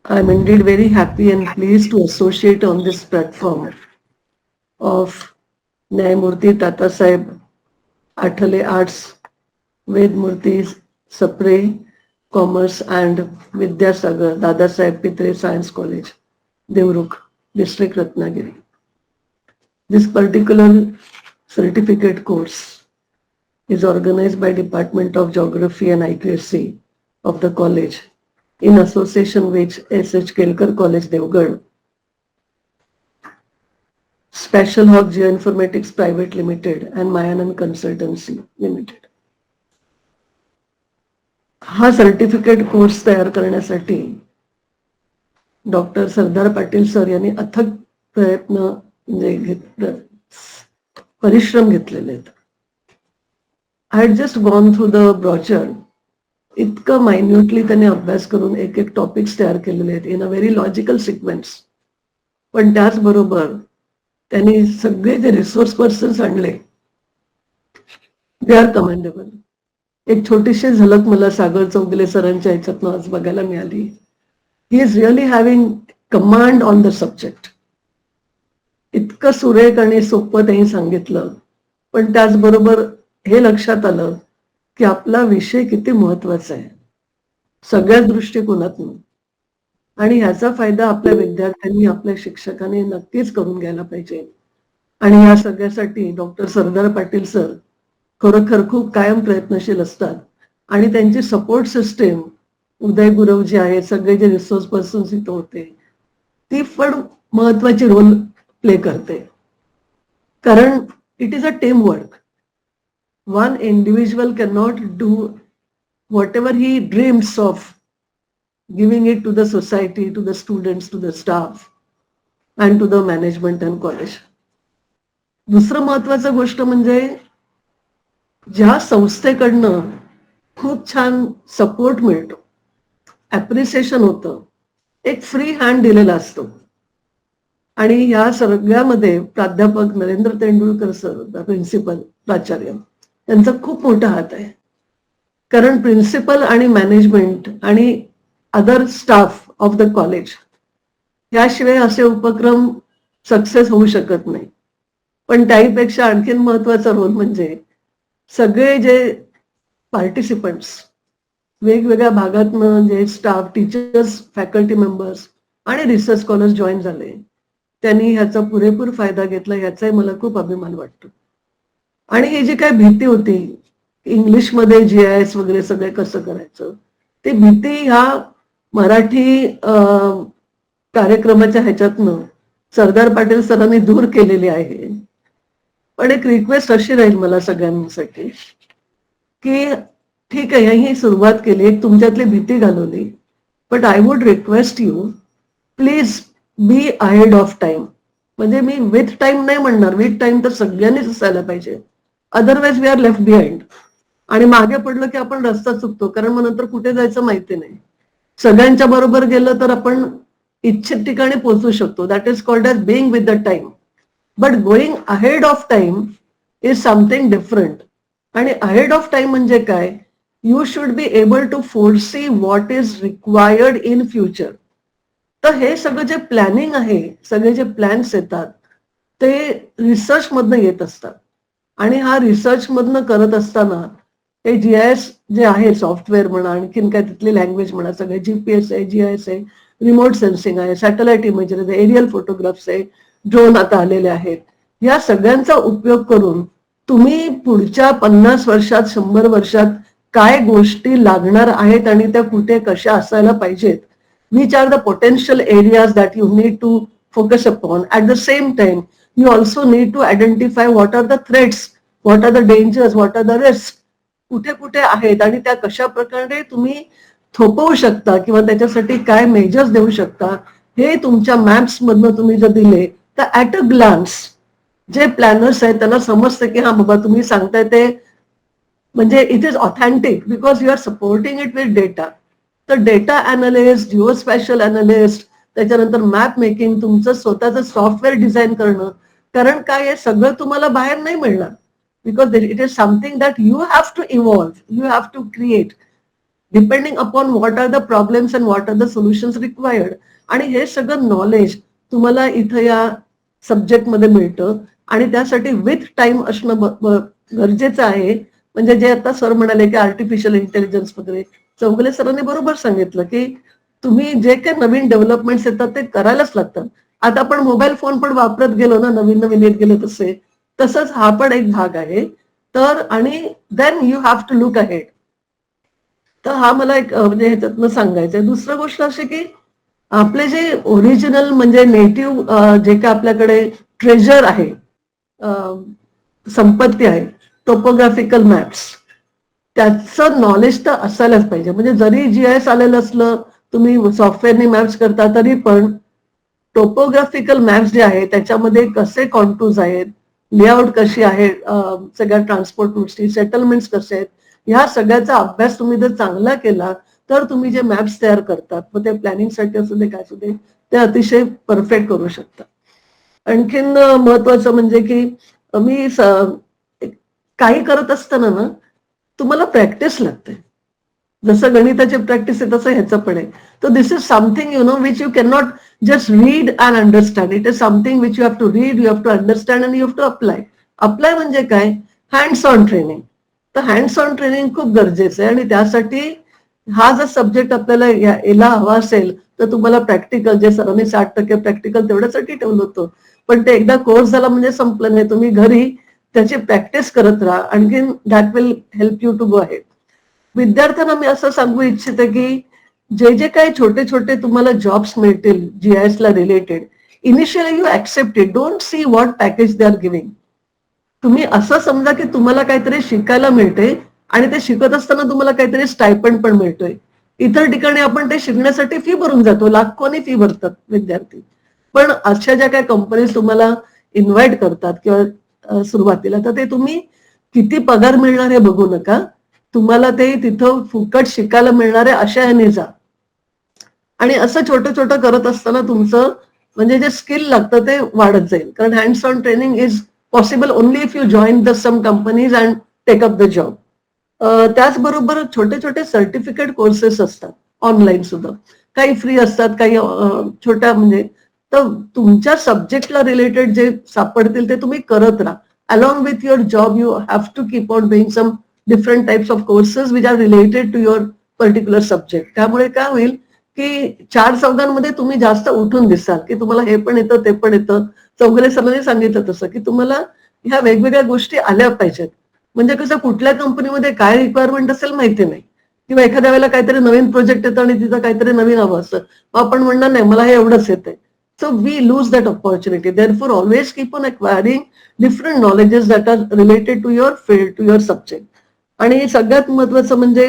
I am indeed very happy and pleased to associate on this platform of Nyayamurti Tata Saheb Athale Arts, Vedmurti Sapre Commerce and Vidyasagar Dada Saheb Pitre Science College, Devruk, District Ratnagiri. This particular certificate course is organized by Department of Geography and IQSC of the college in association with S.H. Kelkar College, Devgarh, Special Hawk Geoinformatics Private Limited and Mayanand Consultancy Limited. हा certificate course तयार करण्यासाठी doctor सरदार Patil sir यांनी अथक प्रयत्न म्हणजे परिश्रम घेतलेले आहेत. I had just gone through the brochure. इतकं मायन्युटली त्याने अभ्यास करून एक एक टॉपिक्स तयार केलेले आहेत in a very logical sequence. पण त्याचबरोबर त्यांनी सगळे जे रिसोर्स पर्सन्स आणले दे आर कमेंडेबल. एक छोटीशी झलक मला सागर चौगुले सरांच्या ह्याच्यातनं आज बघायला मिळाली. He is really having command on the subject. इतकं सुरेख आणि सोपं त्यांनी सांगितलं, पण त्याचबरोबर हे लक्षात आलं की आपला विषय किती महत्वाचा आहे सगळ्याच दृष्टिकोनातून, आणि ह्याचा फायदा आपल्या विद्यार्थ्यांनी आपल्या शिक्षकांनी नक्कीच करून घ्यायला पाहिजे. आणि या सगळ्यासाठी डॉक्टर सरदार पाटील सर खरोखर खूप कायम प्रयत्नशील असतात. आणि त्यांची सपोर्ट सिस्टीम उदय गुरव जे आहे, सगळे जे रिसोर्स पर्सन्स इथं होते, ती पण महत्वाची रोल प्ले करते. कारण it is a team work. One individual can not do whatever he dreams of giving it to the society, to the students, to the staff and to the management and college. दुसरं महत्वाचं गोष्ट म्हणजे ज्या संस्थेकडनं खूप छान support मिळतो, appreciation होतं, एक फ्री हँड दिलेला असतो. आणि या सगळ्यामध्ये प्राध्यापक नरेंद्र तेंडुलकर सर, प्रिन्सिपल प्राचार्य, त्यांचा खूप मोठा हात आहे. कारण प्रिन्सिपल आणि मॅनेजमेंट आणि other staff of the college याशिवाय असे उपक्रम सक्सेस होऊ शकत नाही. पण त्याहीपेक्षा आणखीन महत्वाचा रोल म्हणजे सगळे जे पार्टिसिपंट्स वेगवेगळ्या भागातनं जे स्टाफ, टीचर्स, फॅकल्टी मेंबर्स आणि रिसर्च स्कॉलर्स जॉईन झाले, त्यांनी ह्याचा पुरेपूर फायदा घेतला, ह्याचाही मला खूप अभिमान वाटतो. आणि ही जी काय भीती होती इंग्लिशमध्ये GIS वगैरे सगळे कसं करायचं, ती भीती ह्या मराठी कार्यक्रमाच्या ह्याच्यातनं सरदार पाटील सरांनी दूर केलेली आहे. पण एक रिक्वेस्ट अशी राहील मला सगळ्यांसाठी की ठीक आहे, ही सुरुवात केली, एक तुमच्यातली भीती घालवली, but I would request you please be ahead of time. म्हणजे मी विथ टाइम नाही म्हणणार, विथ टाइम तर सगळ्यांनीच असायला पाहिजे, otherwise we are left behind. आणि मागे पडलं की आपण रस्ता चुकतो, कारण मग नंतर कुठे जायचं माहिती नाही. सगळ्यांच्या बरोबर गेलं तर आपण इच्छित ठिकाणी पोहोचू शकतो. That is called age being with the time. But going ahead of time is something different. आणि अहेड ऑफ टाइम म्हणजे काय, you should be able to foresee what is required in future. तर हे सगळं जे प्लॅनिंग आहे, सगळे जे प्लॅन्स येतात ते रिसर्च मधनं येत असतात. आणि हा रिसर्च मधनं करत असताना हे GIS जे आहे, सॉफ्टवेअर म्हणा, आणखीन काय तिथली लँग्वेज म्हणा, सगळे GPS आहे, GIS आहे, रिमोट सेन्सिंग आहे, सॅटेलाइट इमेजरी आहे, एरियल फोटोग्राफ्स आहे, ड्रोन आता आलेले आहेत. या सगळ्यांचा उपयोग करून तुम्ही पुढच्या 50 वर्षात, 100 वर्षात काय गोष्टी लागणार आहेत आणि त्या कुठे कशा असायला पाहिजेत, which are the potential areas that you need to focus upon. At the same time, you also need to identify what are the threats, what are the dangers, what are the risks, कुठे कुठे आहेत आणि त्या कशा प्रकारे तुम्ही थोपवू शकता किंवा त्याच्यासाठी काय मेजर्स देऊ शकता, हे तुमच्या मॅप्स मधनं तुम्ही जर दिले तर ऍट अ ग्लान्स जे प्लॅनर्स आहेत त्यांना समजतं की हा बाबा तुम्ही सांगताय ते म्हणजे it is authentic because you are supporting it with data. तर डेटा अनालिस्ट, जिओस्पॅशियल अनालिस्ट, त्याच्यानंतर मॅप मेकिंग, तुमचं स्वतःचं सॉफ्टवेअर डिझाईन करणं. कारण काय आहे, सगळं तुम्हाला बाहेर नाही मिळणार, because it is something that you have to evolve, you have to create depending upon what are the problems and what are the solutions required. आणि हे सगळं नॉलेज तुम्हाला इथं या सब्जेक्टमध्ये मिळतं. आणि त्यासाठी विथ टाइम असणं गरजेचं आहे. म्हणजे जे आता सर म्हणाले की आर्टिफिशियल इंटेलिजन्स वगैरे, चौगुले सरांनी बरोबर सांगितलं की तुम्ही जे काही नवीन डेव्हलपमेंट्स येतात ते करायलाच लागतात. आता आपण मोबाईल फोन पण वापरत गेलो ना, नवीन नवीन येत गेले तसंच हा पण एक भाग आहे. तर आणि then you have to look ahead. तर हा मला एक म्हणजे ह्याच्यातनं सांगायचं आहे. दुसरं गोष्ट अशी की आपले जे ओरिजिनल म्हणजे नेटिव्ह जे काय आपल्याकडे ट्रेजर आहे, संपत्ती आहे, टोपोग्राफिकल मॅप्स, त्याचं नॉलेज तर असायलाच पाहिजे. म्हणजे जरी GIS आलेलं असलं, तुम्ही सॉफ्टवेअरने मॅप्स करता तरी पण टोपोग्राफिकल मॅप्स जे आहेत त्याच्यामध्ये कसे कॉन्टूर्स आहेत, लेआउट कशी आहे, सगळ्या ट्रान्सपोर्ट रूट्सची, सेटलमेंट्स कसे आहेत, ह्या सगळ्याचा अभ्यास तुम्ही जर चांगला केला तर तुम्ही जे मॅप्स तयार करतात, मग ते प्लॅनिंगसाठी असू दे काय असू दे, ते अतिशय परफेक्ट करू शकतात. आणखीन महत्वाचं म्हणजे की मी काही करत असताना ना तुम्हाला प्रॅक्टिस लागते. जसं गणिताची प्रॅक्टिस आहे तसं ह्याचं पण आहे. तर this is something which you can not just read and understand. It is something which you have to read, you have to understand and you have to apply. Apply म्हणजे काय? Hands on training. तर hands on training खूप गरजेचं आहे आणि त्यासाठी हा जर सब्जेक्ट आपल्याला याला हवा असेल तर तुम्हाला प्रॅक्टिकल, जे सरांनी 60% प्रॅक्टिकल तेवढ्यासाठी ठेवलं होतं, पण ते एकदा कोर्स झाला म्हणजे संपलं नाही. तुम्ही घरी त्याची प्रॅक्टिस करत राहा. आणखीन that will help you to go ahead. विद्यार्थ्यांना मी असं सांगू इच्छिते की जे काही छोटे छोटे तुम्हाला जॉब्स मिळतील GIS ला related, initially you accept it. Don't see what package they are giving. तुम्ही असं समजा की तुम्हाला काहीतरी शिकायला मिळते आणि ते शिकत असताना तुम्हाला काहीतरी स्टायपंड पण मिळतोय. इतर ठिकाणी आपण ते शिकण्यासाठी फी भरून जातो, लाखोनी फी भरतात विद्यार्थी. पण अशा ज्या काही कंपनीज तुम्हाला इन्व्हाइट करतात किंवा सुरुवातीला, तर ते तुम्ही किती पगार मिळणार हे बघू नका. तुम्हाला ते तिथं फुकट शिकायला मिळणार आहे अशा ह्याने जा. आणि असं छोटं छोटं करत असताना तुमचं म्हणजे जे स्किल लागतं ते वाढत जाईल. कारण hands on training is possible only if you join the some companies and take up the job. त्याचबरोबर छोटे छोटे सर्टिफिकेट कोर्सेस असतात ऑनलाईन सुद्धा. काही फ्री असतात, काही छोट्या म्हणजे. तर तुमच्या सब्जेक्टला रिलेटेड जे सापडतील ते तुम्ही करत राहा. Along with your job you have to keep on doing some different types of courses which are related to your particular subject. त्यामुळे काय होईल की 4 चौघांमध्ये तुम्ही जास्त उठून दिसाल की तुम्हाला हे पण येतं ते पण येतं. चौगुले सरांनी सांगितलं तसं की तुम्हाला ह्या वेगवेगळ्या गोष्टी आल्या पाहिजेत. म्हणजे कसं कुठल्या कंपनीमध्ये काय रिक्वायरमेंट असेल माहिती नाही, किंवा एखाद्या वेळेला काहीतरी नवीन प्रोजेक्ट येतं आणि तिथं काहीतरी नवीन हवं असतं, मग आपण म्हणणार नाही मला हे एवढंच येतंय. So we lose that opportunity. Therefore always keep on acquiring different knowledges that are related to your field, to your subject. आणि सगळ्यात महत्वाचं म्हणजे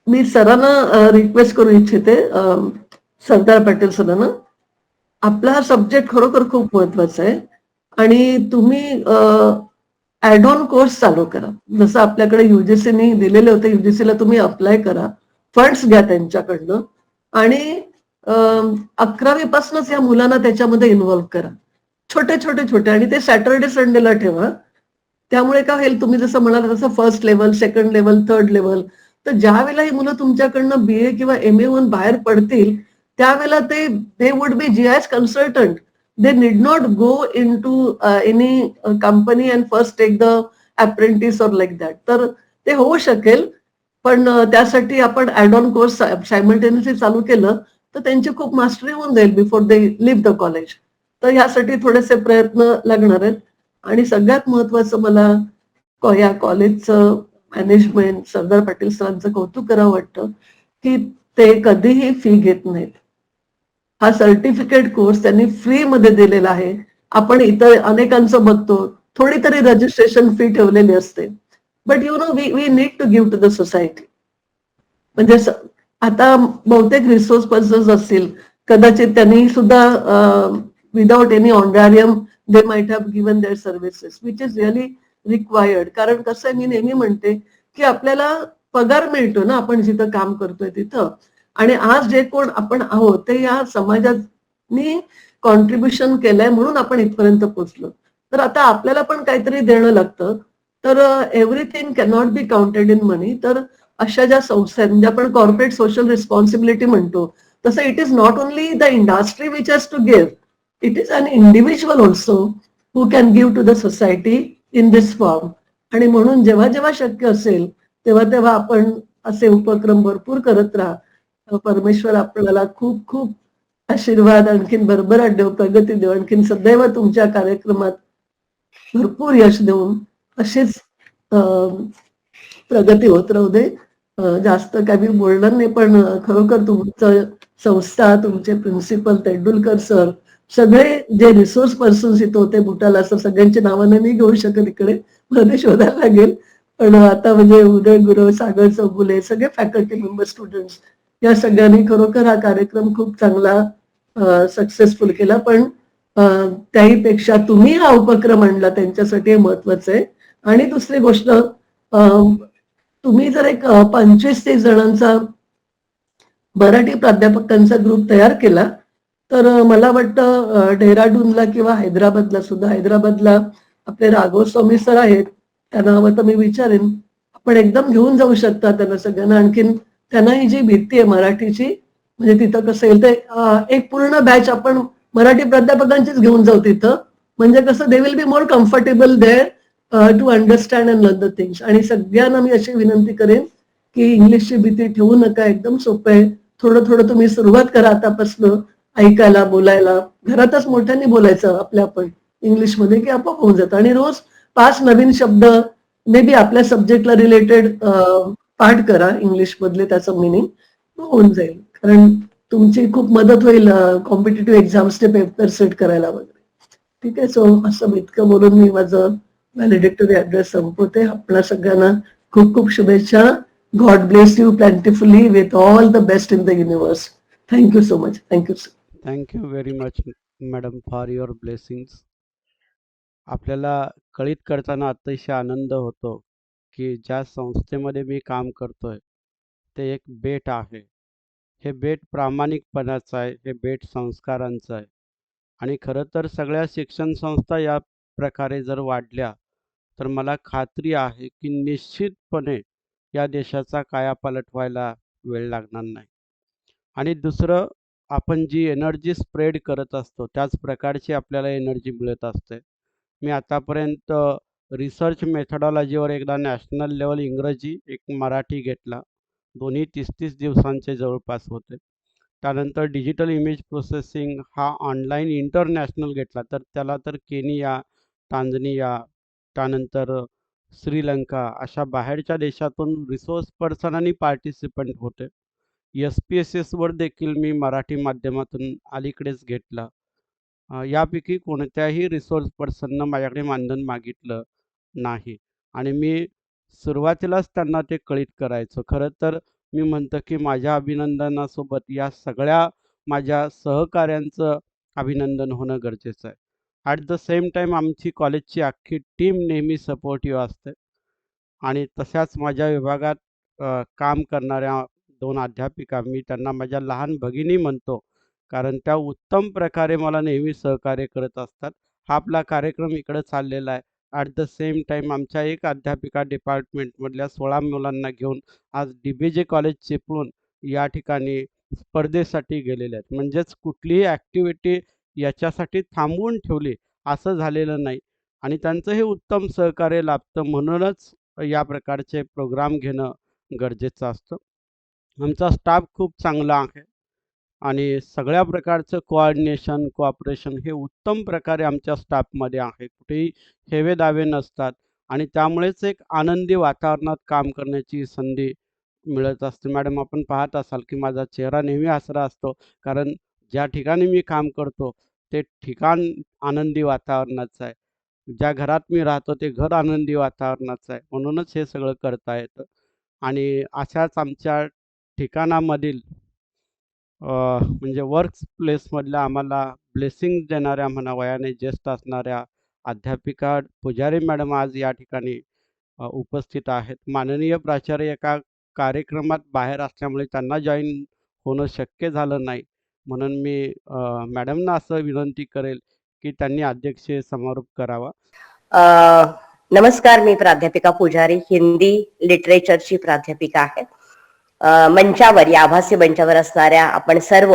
मी सरांना रिक्वेस्ट करू इच्छिते, सरदार पाटील सरांना, आपला हा सब्जेक्ट खरोखर खूप महत्वाचा आहे आणि तुम्ही ऍड ऑन कोर्स चालू करा. जसं आपल्याकडे UGCने दिलेले होते, UGCला तुम्ही अप्लाय करा, फंड्स घ्या त्यांच्याकडनं आणि 11वी पासूनच या मुलांना त्याच्यामध्ये इन्व्हॉल्व्ह करा. छोटे छोटे छोटे, आणि ते सॅटर्डे संडेला ठेवा. त्यामुळे काय होईल, तुम्ही जसं म्हणाल तसं first level, second level, third level, तर ज्या वेळेला ही मुलं तुमच्याकडनं BA किंवा MA होऊन बाहेर पडतील त्यावेळेला they would be GIS consultant. They need not go into any company and first take the apprentice or like that. तर ते होऊ शकेल, पण त्यासाठी आपण ऍड ऑन कोर्स सायमल्टेनियसली चालू केलं तर त्यांची खूप मास्टरी होऊन जाईल before they leave the college. तर ह्यासाठी थोडेसे प्रयत्न लागणार आहेत. आणि सगळ्यात महत्वाचं मला या कॉलेजचं मॅनेजमेंट, सरदार पाटील सरांचं कौतुक करावं वाटतं की ते कधीही फी घेत नाहीत. हा सर्टिफिकेट कोर्स त्यांनी फ्री मध्ये दिलेला आहे. आपण इतर अनेकांचं बघतो थोडी तरी रजिस्ट्रेशन फी ठेवलेली असते, but you know we need to give to the society. म्हणजे आता बहुतेक रिसोर्स पर्सन्स असतील, कदाचित त्यांनी सुद्धा without any honorarium they might have given their services which is really required. कारण कसं आहे, मी नेहमी म्हणते की आपल्याला पगार मिळतो ना आपण जिथं काम करतोय तिथं, आणि आज जे कोण आपण आहोत ते या समाजाने कॉन्ट्रीब्युशन केलंय म्हणून आपण इथपर्यंत पोहोचलो. तर आता आपल्याला पण काहीतरी देणं लागतं. तर everything cannot be counted in money. तर अशा ज्या संस्था आहेत, म्हणजे आपण कॉर्पोरेट सोशल रिस्पॉन्सिबिलिटी म्हणतो, तसं it is not only the industry which has to give, it is an individual also who can give to the society in this form. आणि म्हणून जेव्हा जेव्हा शक्य असेल तेव्हा तेव्हा आपण असे उपक्रम भरपूर करत राहा. परमेश्वर आपल्याला खूप खूप आशीर्वाद, आणखीन भरभराट देव, प्रगती देव, आणखीन सदैव तुमच्या कार्यक्रमात भरपूर यश देऊन अशीच प्रगती होत राहू दे. जास्त काही मी बोलणार नाही, पण खरोखर तुमचं संस्था, तुमचे प्रिन्सिपल तेंडुलकर सर, सगळे जे रिसोर्स पर्सन्स इथं होते, बुटाला सर, सगळ्यांची नावं नाही घेऊ शकत इकडे, मला ते शोधायला लागेल. पण आता म्हणजे उदय गुरव, सागर चौगुले, सगळे फॅकल्टी मेंबर, स्टुडंट्स, या सगळ्यांनी खरोखर हा कार्यक्रम खूप चांगला सक्सेसफुल केला. पण त्याहीपेक्षा तुम्ही हा उपक्रम आणला त्यांच्यासाठी हे महत्वाचं आहे. आणि दुसरी गोष्ट, तुम्ही जर एक 25-30 जणांचा मराठी प्राध्यापकांचा ग्रुप तयार केला तर मला वाटतं डेहराडूनला किंवा हैदराबादला सुद्धा, हैदराबादला आपले राघव स्वामी सर आहेत, त्यांना हवं तर मी विचारेन, आपण एकदम घेऊन जाऊ शकता त्यांना सगळ्यांना. आणखीन त्यांना ही जी भीती आहे मराठीची, म्हणजे तिथं कसं येईल ते एक पूर्ण बॅच आपण मराठी प्राध्यापकांचीच घेऊन जाऊ तिथं, म्हणजे कसं they will be more comfortable there to understand and learn the things. आणि सगळ्यांना मी अशी विनंती करेन की इंग्लिशची भीती ठेवू नका, एकदम सोपं आहे. थोडं थोडं तुम्ही सुरुवात करा आतापासून ऐकायला, बोलायला, घरातच मोठ्यांनी बोलायचं आपल्या आपण इंग्लिशमध्ये, की आपोआप होऊन जातं. आणि रोज 5 नवीन शब्द मे बी आपल्या सब्जेक्टला रिलेटेड पाठ करा इंग्लिश मधले, त्याचं मिनिंग होऊन जाईल. कारण तुमची खूप मदत होईल कॉम्पिटेटिव्ह एक्झाम्सचे पेपर सेट करायला वगैरे. ठीक आहे. सो असं इतकं बोलून मी माझं व्हॅलिडेटरी ऍड्रेस संपवते. आपल्या सगळ्यांना खूप खूप शुभेच्छा. God bless you plentifully with all the best in the universe. Thank you so much. Thank you sir. Thank you very much madam for your blessings. आपल्याला कळीत करताना अतिशय आनंद होतो की ज्या संस्थेमध्ये मी काम करतोय ते एक बेट आहे. हे बेट प्रामाणिकपणाचं आहे, हे बेट संस्कारांचं आहे. आणि खरं तर सगळ्या शिक्षण संस्था या प्रकारे जर वाढल्या तर मला खात्री आहे की निश्चितपणे या देशाचा कायापालट व्हायला वेळ लागणार नाही. आणि दुसरं, आपण जी एनर्जी स्प्रेड करत असतो त्याच प्रकारची आपल्याला एनर्जी मिळत असते. मी आतापर्यंत रिसर्च मेथडॉलॉजीवर एकदा नॅशनल लेवल इंग्रजी, एक मराठी घेतला. दोन्ही 30-30 दिवसांचे जवळपास होते. त्यानंतर डिजिटल इमेज प्रोसेसिंग हा ऑनलाईन इंटरनॅशनल घेतला, तर त्याला तर केनिया, टांझानिया, त्यानंतर श्रीलंका अशा बाहेरच्या देशातून रिसोर्स पर्सन आणि पार्टिसिपंट होते. SPSSवर देखील मी मराठी माध्यमातून अलीकडेच घेतला. यापैकी कोणत्याही रिसोर्स पर्सननं माझ्याकडे मानधन मागितलं नाही आणि मी सुरुवातीलाच त्यांना ते कळीत करायचो. खरं तर मी म्हणतो की माझ्या अभिनंदनासोबत या सगळ्या माझ्या सहकाऱ्यांचं अभिनंदन होणं गरजेचं आहे. ॲट द सेम टाईम आमची कॉलेजची अख्खी टीम नेहमी सपोर्टिव्ह असते. आणि तशाच माझ्या विभागात काम करणाऱ्या 2 अध्यापिका, मी त्यांना माझ्या लहान भगिनी म्हणतो, कारण त्या उत्तम प्रकारे मला नेहमी सहकार्य करत असतात. हा आपला कार्यक्रम इकडं चाललेला आहे. ॲट द सेम टाईम आमच्या एक अध्यापिका डिपार्टमेंटमधल्या 16 मुलांना घेऊन आज DBJ कॉलेज चिपळूण या ठिकाणी स्पर्धेसाठी गेलेल्या आहेत. म्हणजेच कुठलीही ॲक्टिव्हिटी याच्यासाठी थांबवून ठेवली असं झालेलं नाही आणि त्यांचं हे उत्तम सहकार्य लाभतं. म्हणूनच या प्रकारचे प्रोग्राम घेणं गरजेचं असतं. आमचा स्टाफ खूप चांगला आहे आणि सगळ्या प्रकारचं कोऑर्डिनेशन, कोऑपरेशन हे उत्तम प्रकारे आमच्या स्टाफमध्ये आहे. कुठेही हेवेदावे नसतात आणि त्यामुळेच एक आनंदी वातावरणात काम करण्याची संधी मिळत असते. मॅडम, आपण पाहत असाल की माझा चेहरा नेहमी हसरा असतो, कारण ज्या ठिकाणी मी काम करतो ते ठिकाण आनंदी वातावरणाचं आहे. ज्या घरात मी राहतो ते घर आनंदी वातावरणाचं आहे. म्हणूनच हे सगळं करता येतं. आणि अशाच आमच्या ठिकाणामधील म्हणजे वर्क प्लेसमधल्या आम्हाला ब्लेसिंग देणाऱ्या म्हणा, वयाने ज्येष्ठ असणाऱ्या अध्यापिका पुजारी मॅडम आज या ठिकाणी उपस्थित आहेत. माननीय प्राचार्य एका कार्यक्रमात बाहेर असल्यामुळे त्यांना जॉईन होणं शक्य झालं नाही. म्हणून मी मॅडमना असं विनंती करेल की त्यांनी अध्यक्षीय समारोप करावा. नमस्कार, मी प्राध्यापिका पुजारी, हिंदी लिटरेचरची प्राध्यापिका आहे. मंचावर, या आभासी मंचावर असणाऱ्या आपण सर्व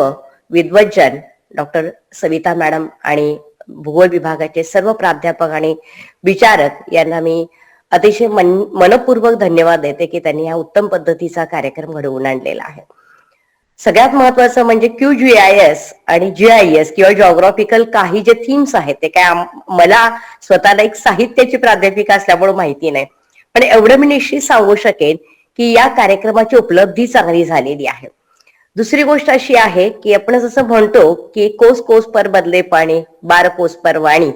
विद्वज्जन, डॉक्टर सविता मॅडम आणि भूगोल विभागाचे सर्व प्राध्यापक आणि विचारक यांना मी अतिशय मनपूर्वक धन्यवाद देते की त्यांनी हा उत्तम पद्धतीचा कार्यक्रम घडवून आणलेला आहे. सगळ्यात महत्वाचं म्हणजे QGIS आणि GIS किंवा जॉग्राफिकल काही जे थीम्स आहेत ते काय मला स्वतःला एक साहित्याची प्राध्यापिका असल्यामुळे माहिती नाही, पण एवढं मी निश्चित सांगू शकेन की या कार्यक्रमाची उपलब्धी चांगली झालेली आहे. दुसरी गोष्ट अशी आहे की आपण जसं म्हणतो की कोस कोस पर बदले पाणी, बार कोस पर वाणी,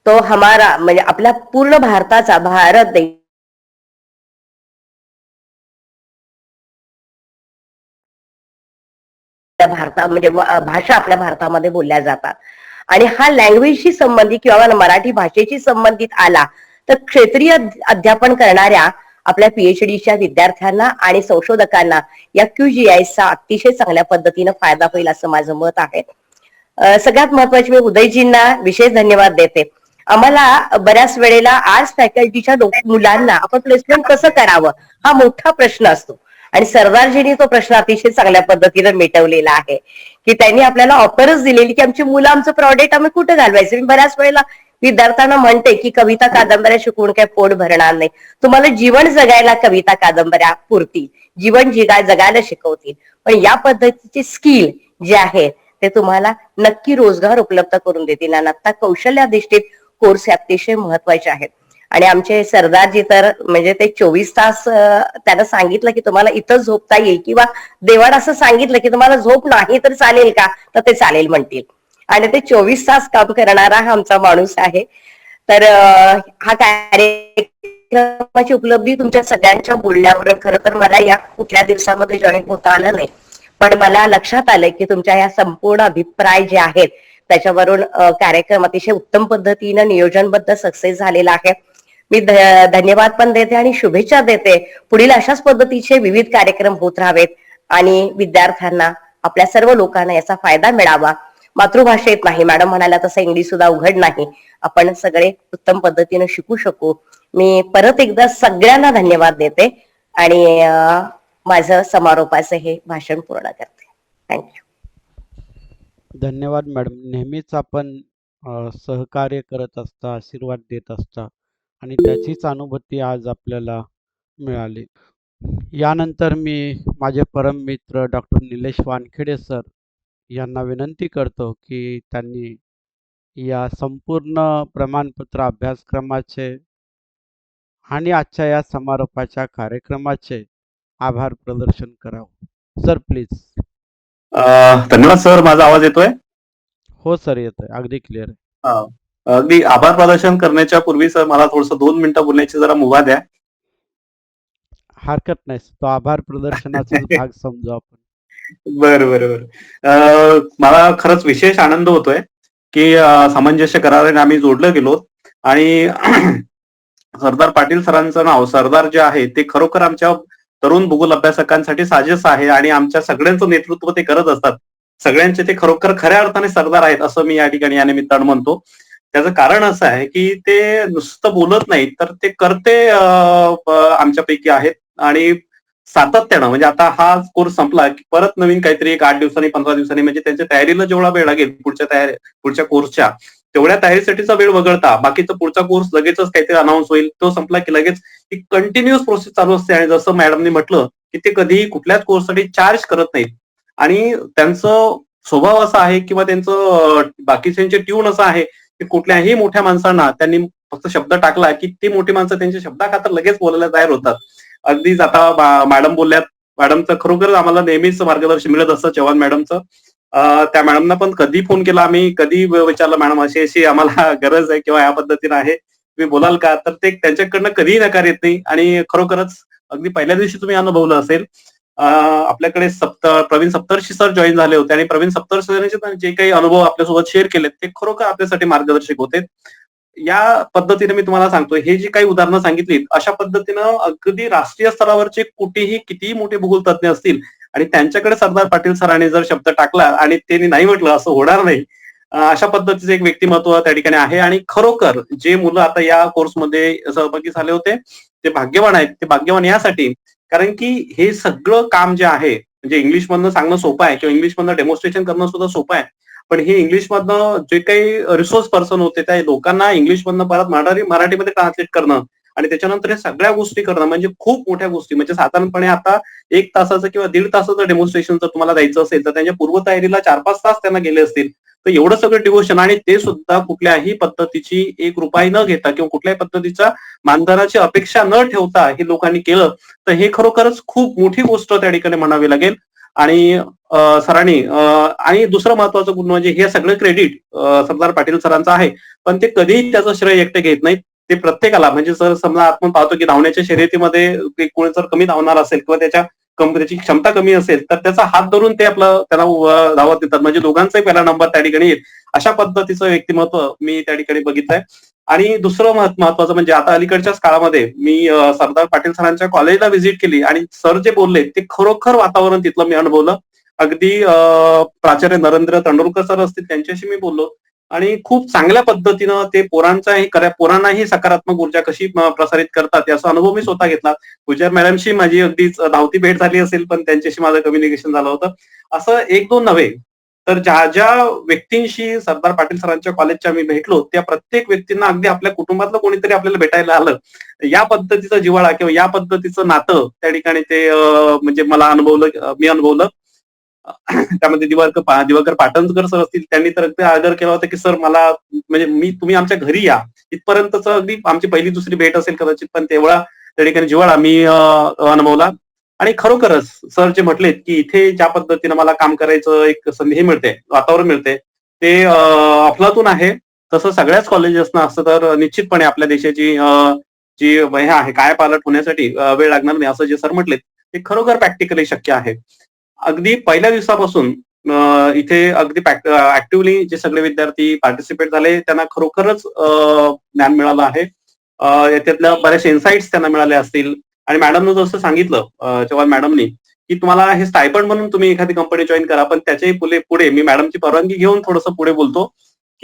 तो हमारा म्हणजे आपल्या पूर्ण भारताचा, भारत देश भारता म्हणजे भाषा आपल्या भारतामध्ये बोलल्या जातात. आणि हा लँग्वेजशी संबंधित किंवा मराठी भाषेशी संबंधित आला तर क्षेत्रीय अध्यापन करणाऱ्या आपल्या पीएचडीच्या विद्यार्थ्यांना आणि संशोधकांना या QGISचा अतिशय चांगल्या पद्धतीनं फायदा होईल असं माझं मत आहे. सगळ्यात महत्वाचे मी उदयजींना विशेष धन्यवाद देते. आम्हाला बऱ्याच वेळेला आर्ट्स फॅकल्टीच्या मुलांना आपण प्लेसमेंट कसं करावं हा मोठा प्रश्न असतो आणि सरदारजींनी तो प्रश्न अतिशय चांगल्या पद्धतीने मिटवलेला आहे की त्यांनी आपल्याला ऑफरच दिलेली की आमची मुलं आमचं प्रॉडक्ट आम्ही कुठे घालवायचं. मी बऱ्याच वेळेला विद्यार्थ्यांना म्हणते की कविता कादंबऱ्या शिकवून काही पोट भरणार नाही, तुम्हाला जीवन जगायला कविता कादंबऱ्या पुरतील, जीवन जगायला शिकवतील. पण या पद्धतीचे स्किल जे आहे ते तुम्हाला नक्की रोजगार उपलब्ध करून देतील आणि आता कौशल्याधिष्ठित कोर्स हे अतिशय महत्वाचे आहेत. आणि आमचे सरदारजी तर म्हणजे ते 24 तास त्यांना सांगितलं की तुम्हाला इथं झोपता येईल किंवा देवाड असं सांगितलं की तुम्हाला झोप नाही तर चालेल का, तर ते चालेल म्हणतील. आणि ते 24 तास काम करणारा हा आमचा माणूस आहे. तर हा कार्यक्रमाची उपलब्धी तुमच्या सगळ्यांच्या बोलण्यावर खरं तर मला या कुठल्या दिवसामध्ये जॉईन होता आलं नाही, पण मला लक्षात आलंय की तुमच्या या संपूर्ण अभिप्राय जे आहेत त्याच्यावरून कार्यक्रम अतिशय उत्तम पद्धतीनं नियोजनबद्ध सक्सेस झालेला आहे. मी धन्यवाद पण देते आणि शुभेच्छा देते. पुढील अशाच पद्धतीचे विविध कार्यक्रम होत राहावेत आणि विद्यार्थ्यांना, आपल्या सर्व लोकांना याचा फायदा मिळावा. मातृभाषेत नाही, मॅडम म्हणाल्या तसं इंग्लिश सुद्धा उघड नाही, आपण सगळे उत्तम पद्धतीने शिकू शकू. मी परत एकदा सगळ्यांना धन्यवाद देते आणि माझं समारोपाचं हे भाषण पूर्ण करते. थँक्यू. धन्यवाद मॅडम. नेहमीच आपण सहकार्य करत असता, आशीर्वाद देत असता आणि त्याचीच अनुभूती आज आपल्याला मिळाली. यानंतर मी माझे परम मित्र डॉक्टर निलेश वानखेडे सर यांना विनंती करतो की त्यांनी या संपूर्ण प्रमाणपत्र अभ्यासक्रमाचे आणि आजच्या या समारोपाच्या कार्यक्रमाचे आभार प्रदर्शन करावं. Sir please. धन्यवाद सर. माझा आवाज येतोय? हो सर, येतोय, अगदी क्लिअर आहे. अगदी आभार प्रदर्शन करण्याच्या पूर्वी सर मला थोडस 2 मिनिटं बोलण्याची जरा मुभा द्या. हरकत नाही, तो आभार प्रदर्शनाचाच भाग समजू आपण. बरं बरं बरं. मला खरंच विशेष आनंद होतोय की सामंजस्य कराराने आम्ही जोडलं गेलो आणि सरदार पाटील सरांचं नाव सरदार जे आहे ते खरोखर आमच्या तरुण भूगोल अभ्यासकांसाठी साजेस आहे आणि आमच्या सगळ्यांचं नेतृत्व ते करत असतात. सगळ्यांचे ते खरोखर खऱ्या अर्थाने सरदार आहेत असं मी या ठिकाणी या निमित्तानं म्हणतो. त्याचं कारण असं आहे की ते नुसतं बोलत नाहीत तर ते करते आमच्यापैकी आहेत आणि सातत्यानं, म्हणजे आता हा कोर्स संपला की परत नवीन काहीतरी 8 दिवसांनी 15 दिवसांनी म्हणजे त्यांच्या तयारीला जेवढा वेळ लागेल पुढच्या कोर्सच्या तेवढ्या तयारीसाठीचा वेळ वगळता बाकीचा पुढचा कोर्स लगेचच काहीतरी अनाऊन्स होईल, तो संपला की लगेच ही कंटिन्युअस प्रोसेस चालू असते. आणि जसं मॅडमनी म्हटलं की ते कधीही कुठल्याच कोर्ससाठी चार्ज करत नाहीत आणि त्यांचं स्वभाव असा आहे किंवा त्यांचं बाकीच्यांचे ट्यून असं आहे की कुठल्याही मोठ्या माणसांना त्यांनी फक्त शब्द टाकला की ती मोठी माणसं त्यांच्या शब्दाखातर लगेच बोलायला तयार होतात. अगदीच आता मॅडम बोलल्यात, मॅडमचं खरोखर आम्हाला नेहमीच मार्गदर्शन मिळत असतं, चव्हाण मॅडमचं. त्या मॅडमना पण कधी फोन केला आम्ही, कधी विचारलं मॅडम अशी अशी आम्हाला गरज आहे किंवा या पद्धतीने आहे, तुम्ही बोलाल का, तर ते त्यांच्याकडनं कधीही नकार येत नाही. आणि खरोखरच अगदी पहिल्या दिवशी तुम्ही अनुभवलं असेल, आपल्याकडे प्रवीण सप्तर्षी सर जॉईन झाले होते आणि प्रवीण सप्तर्षी जे काही अनुभव आपल्यासोबत शेअर केलेत ते खरोखर आपल्यासाठी मार्गदर्शक होते. या पद्धतीने मी तुम्हाला सांगतो, हे जी काही उदाहरणं सांगितलीत अशा पद्धतीनं अगदी राष्ट्रीय स्तरावरचे कुठेही कितीही मोठे भूगोल तज्ञ असतील आणि त्यांच्याकडे सरदार पाटील सरांनी जर शब्द टाकला आणि त्यांनी नाही म्हटलं असं होणार नाही. अशा पद्धतीचं एक व्यक्तिमत्व त्या ठिकाणी आहे. आणि खरोखर जे मुलं आता या कोर्समध्ये सहभागी झाले होते ते भाग्यवान आहेत. ते भाग्यवान यासाठी कारण की हे सगळं काम जे आहे म्हणजे इंग्लिश मधनं सांगणं सोपं आहे किंवा इंग्लिश मधनं डेमॉन्स्ट्रेशन करणं सुद्धा सोपं आहे, पण हे इंग्लिश मधनं जे काही रिसोर्स पर्सन होते त्या लोकांना इंग्लिश मधनं परत मराठीमध्ये ट्रान्सलेट करणं आणि त्याच्यानंतर या सगळ्या गोष्टी करणं म्हणजे खूप मोठ्या गोष्टी. म्हणजे साधारणपणे आता 1 तासाचं किंवा 1.5 तासाचं डेमॉन्स्ट्रेशन जर तुम्हाला द्यायचं असेल तर त्यांच्या पूर्वतयारीला 4-5 तास त्यांना गेले असतील. तर एवढं सगळं डिव्होशन आणि ते सुद्धा कुठल्याही पद्धतीची ₹1 न घेता किंवा कुठल्याही पद्धतीच्या मानधनाची अपेक्षा न ठेवता हे लोकांनी केलं, तर हे खरोखरच खूप मोठी गोष्ट त्या ठिकाणी म्हणावी लागेल. आणि सरांनी आणि दुसरं महत्वाचं गुण म्हणजे हे सगळं क्रेडिट सरदार पाटील सरांचं आहे, पण ते कधीही त्याचं श्रेय एकटे घेत नाहीत. ते प्रत्येकाला म्हणजे जर समजा आपण पाहतो की धावण्याच्या शर्यतीमध्ये कोणी जर कमी धावणार असेल किंवा त्याची क्षमता कमी असेल तर त्याचा हात धरून ते त्यांना धावत देतात. म्हणजे दोघांचाही पहिला नंबर त्या ठिकाणी येईल. अशा पद्धतीचं व्यक्तिमत्व मी त्या ठिकाणी बघितलंय. आणि दुसरं महत्वाचं म्हणजे आता अलीकडच्याच काळामध्ये मी सरदार पाटील सरांच्या कॉलेजला व्हिजिट केली आणि सर जे बोलले ते खरोखर वातावरण तिथलं मी अनुभवलं. अगदी प्राचार्य नरेंद्र तंडोलकर सर असतील त्यांच्याशी मी बोललो आणि खूप चांगल्या पद्धतीनं ते पोरांनाही सकारात्मक ऊर्जा कशी प्रसारित करतात याचा अनुभव मी स्वतः घेतला. पूजा मॅडमशी माझी अगदीच धावती भेट झाली असेल पण त्यांच्याशी माझं कम्युनिकेशन झालं होतं. असं 1-2 नव्हे तर ज्या ज्या व्यक्तींशी सरदार पाटील सरांच्या कॉलेजच्या मी भेटलो त्या प्रत्येक व्यक्तींना अगदी आपल्या कुटुंबातलं कोणीतरी आपल्याला भेटायला आलं या पद्धतीचा जिव्हाळा किंवा या पद्धतीचं नातं त्या ठिकाणी ते म्हणजे मी अनुभवलं. त्यामध्ये दिवाकर पाटणकर सर असतील त्यांनी तर अगदी आदर केला होता की सर मला म्हणजे तुम्ही आमच्या घरी या इथपर्यंतच अगदी आमची पहिली दुसरी भेट असेल कदाचित पण तेवढा त्या ठिकाणी जिव्हाळा मी अनुभवला. आणि खरोखरच सर जे म्हटलेत की इथे ज्या पद्धतीनं मला काम करायचं एक संधी मिळते वातावरण मिळते ते अफलातून आहे. तसं सगळ्याच कॉलेजेसना असतं तर निश्चितपणे आपल्या देशाची जी हे आहे कायापालट होण्यासाठी वेळ लागणार नाही असं जे सर म्हटलेत ते खरोखर प्रॅक्टिकली शक्य आहे. अगदी पहिल्या दिवसापासून इथे अगदी ऍक्टिव्हली जे सगळे विद्यार्थी पार्टिसिपेट झाले त्यांना खरोखरच ज्ञान मिळालं आहे. त्यातल्या बऱ्याचशा इन्साइट्स त्यांना मिळाले असतील. आणि मॅडमनं जसं सांगितलं चव्हाण मॅडमनी की तुम्हाला हे स्टायपंड म्हणून तुम्ही एखादी कंपनी जॉईन करा पण त्याच्याही पुढे मी मॅडमची परवानगी घेऊन थोडंसं पुढे बोलतो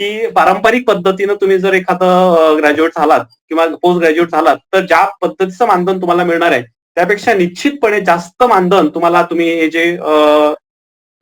की पारंपरिक पद्धतीनं तुम्ही जर एखादं ग्रॅज्युएट झालात किंवा पोस्ट ग्रॅज्युएट झालात तर ज्या पद्धतीचं मानधन तुम्हाला मिळणार आहे त्यापेक्षा निश्चितपणे जास्त मानधन तुम्ही हे जे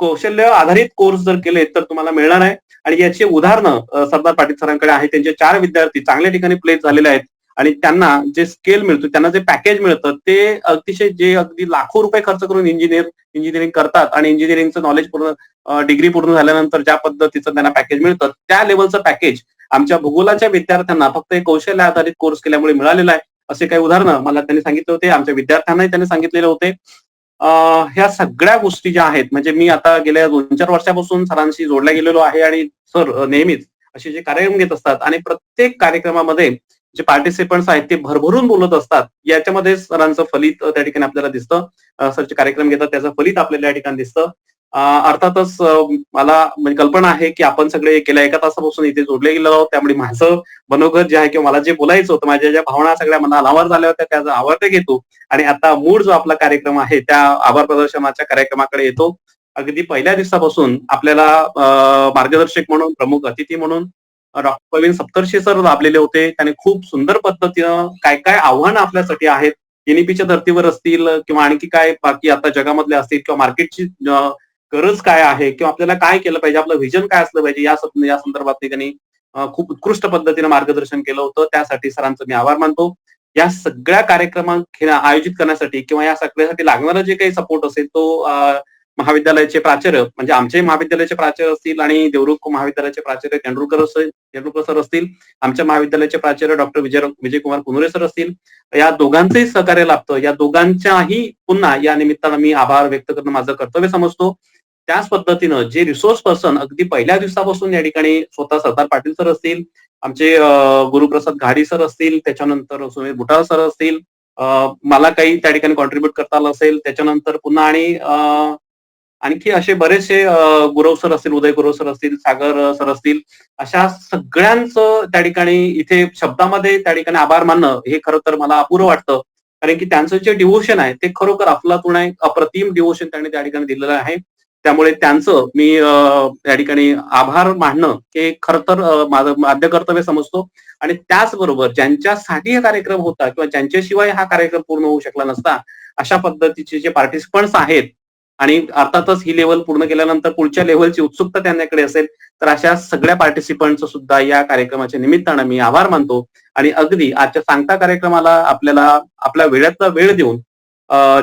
कौशल्य आधारित कोर्स जर केले तर तुम्हाला मिळणार आहे. आणि याची उदाहरणं सरदार पाटील सरांकडे आहे. त्यांचे 4 विद्यार्थी चांगल्या ठिकाणी प्लेस झालेले आहेत आणि त्यांना जे स्केल मिळतो त्यांना जे पॅकेज मिळतं ते अगदी लाखो रुपये खर्च करून इंजिनिअरिंग करतात आणि इंजिनिअरिंगचं नॉलेज पूर्ण डिग्री पूर्ण झाल्यानंतर ज्या पद्धतीचं त्यांना पॅकेज मिळतं त्या लेवलचं पॅकेज आमच्या भूगोलाच्या विद्यार्थ्यांना फक्त एक कौशल्य आधारित कोर्स केल्यामुळे मिळालेलं आहे. असे काही उदाहरणं मला त्यांनी सांगितले होते. आमच्या विद्यार्थ्यांनाही त्यांनी सांगितलेले होते. ह्या सगळ्या गोष्टी ज्या आहेत म्हणजे मी आता गेल्या 2-4 वर्षापासून सरांशी जोडल्या गेलेलो आहे आणि सर नेहमीच असे जे कार्यक्रम घेत असतात आणि प्रत्येक कार्यक्रमामध्ये जे पार्टिसिपंट्स आहेत ते भरभरून बोलत असतात. याच्यामध्ये सरांचं फलित त्या ठिकाणी आपल्याला दिसतं. सरचे कार्यक्रम घेतात त्याचं फलित आपल्याला या ठिकाणी दिसतं. अर्थातच मला म्हणजे कल्पना आहे की आपण सगळे गेल्या 1 तासापासून इथे जोडले गेलेलो आहोत त्यामुळे माझं मनोगत जे आहे किंवा मला जे बोलायचं होतं माझ्या ज्या भावना सगळ्या मनाला अनावर झाल्या होत्या त्याचा आवर्त घेतो आणि आता मूळ जो आपला कार्यक्रम आहे त्या आभार प्रदर्शनाच्या कार्यक्रमाकडे येतो. अगदी पहिल्या दिवसापासून आपल्याला मार्गदर्शक म्हणून प्रमुख अतिथी म्हणून डॉक्टर प्रवीण सप्तर्षी सर लाभलेले होते. त्याने खूप सुंदर पद्धतीनं काय काय आव्हानं आपल्यासाठी आहेत एनईपीच्या धर्तीवर असतील किंवा आणखी काय बाकी आता जगामधले असतील किंवा मार्केटची गरज काय आहे किंवा आपल्याला काय केलं पाहिजे आपलं व्हिजन काय असलं पाहिजे या संदर्भात त्यांनी खूप उत्कृष्ट पद्धतीने मार्गदर्शन केलं होतं. त्यासाठी सरांचं मी आभार मानतो. या सगळ्या कार्यक्रम आयोजित करण्यासाठी किंवा या सगळ्यासाठी लागणारा जे काही सपोर्ट असेल तो महाविद्यालयाचे प्राचार्य म्हणजे आमचे महाविद्यालयाचे प्राचार्य असतील आणि देवरुख महाविद्यालयाचे प्राचार्य तेंडुलकर सर असतील. आमच्या महाविद्यालयाचे प्राचार्य डॉक्टर विजयकुमार कुनुरे सर असतील. या दोघांचंही सहकार्य लाभतं. या दोघांच्याही पुन्हा या निमित्तानं मी आभार व्यक्त करणं माझं कर्तव्य समजतो. त्याच पद्धतीनं जे रिसोर्स पर्सन अगदी पहिल्या दिवसापासून या ठिकाणी स्वतः सरदार पाटील सर असतील आमचे गुरुप्रसाद घाडी सर असतील त्याच्यानंतर सुनील बुटाळ सर असतील मला काही त्या ठिकाणी कॉन्ट्रीब्युट करता आलं असेल त्याच्यानंतर पुन्हा आणि आणखी असे बरेचसे गुरव सर असतील उदय गुरव सर असतील सागर सर असतील अशा सगळ्यांचं त्या ठिकाणी इथे शब्दामध्ये त्या ठिकाणी आभार मानणं हे खरं तर मला अपूर्व वाटतं. कारण की त्यांचं जे डिव्होशन आहे ते खरोखर अफलातून आहे. अप्रतिम डिव्होशन त्यांनी त्या ठिकाणी दिलेलं आहे. त्यामुळे त्यांचं मी या ठिकाणी आभार मानणं हे खरं तर माझं आद्य कर्तव्य समजतो. आणि त्याचबरोबर ज्यांच्यासाठी हा कार्यक्रम होता किंवा ज्यांच्याशिवाय हा कार्यक्रम पूर्ण होऊ शकला नसता अशा पद्धतीचे जे पार्टिसिपंट्स आहेत आणि अर्थातच ही लेवल पूर्ण केल्यानंतर पुढच्या लेवलची उत्सुकता त्यांच्याकडे असेल. तर अशा सगळ्या पार्टिसिपंटचं सुद्धा या कार्यक्रमाच्या निमित्तानं मी आभार मानतो. आणि अगदी आजच्या सांगता कार्यक्रमाला आपल्याला आपल्या वेळातला वेळ देऊन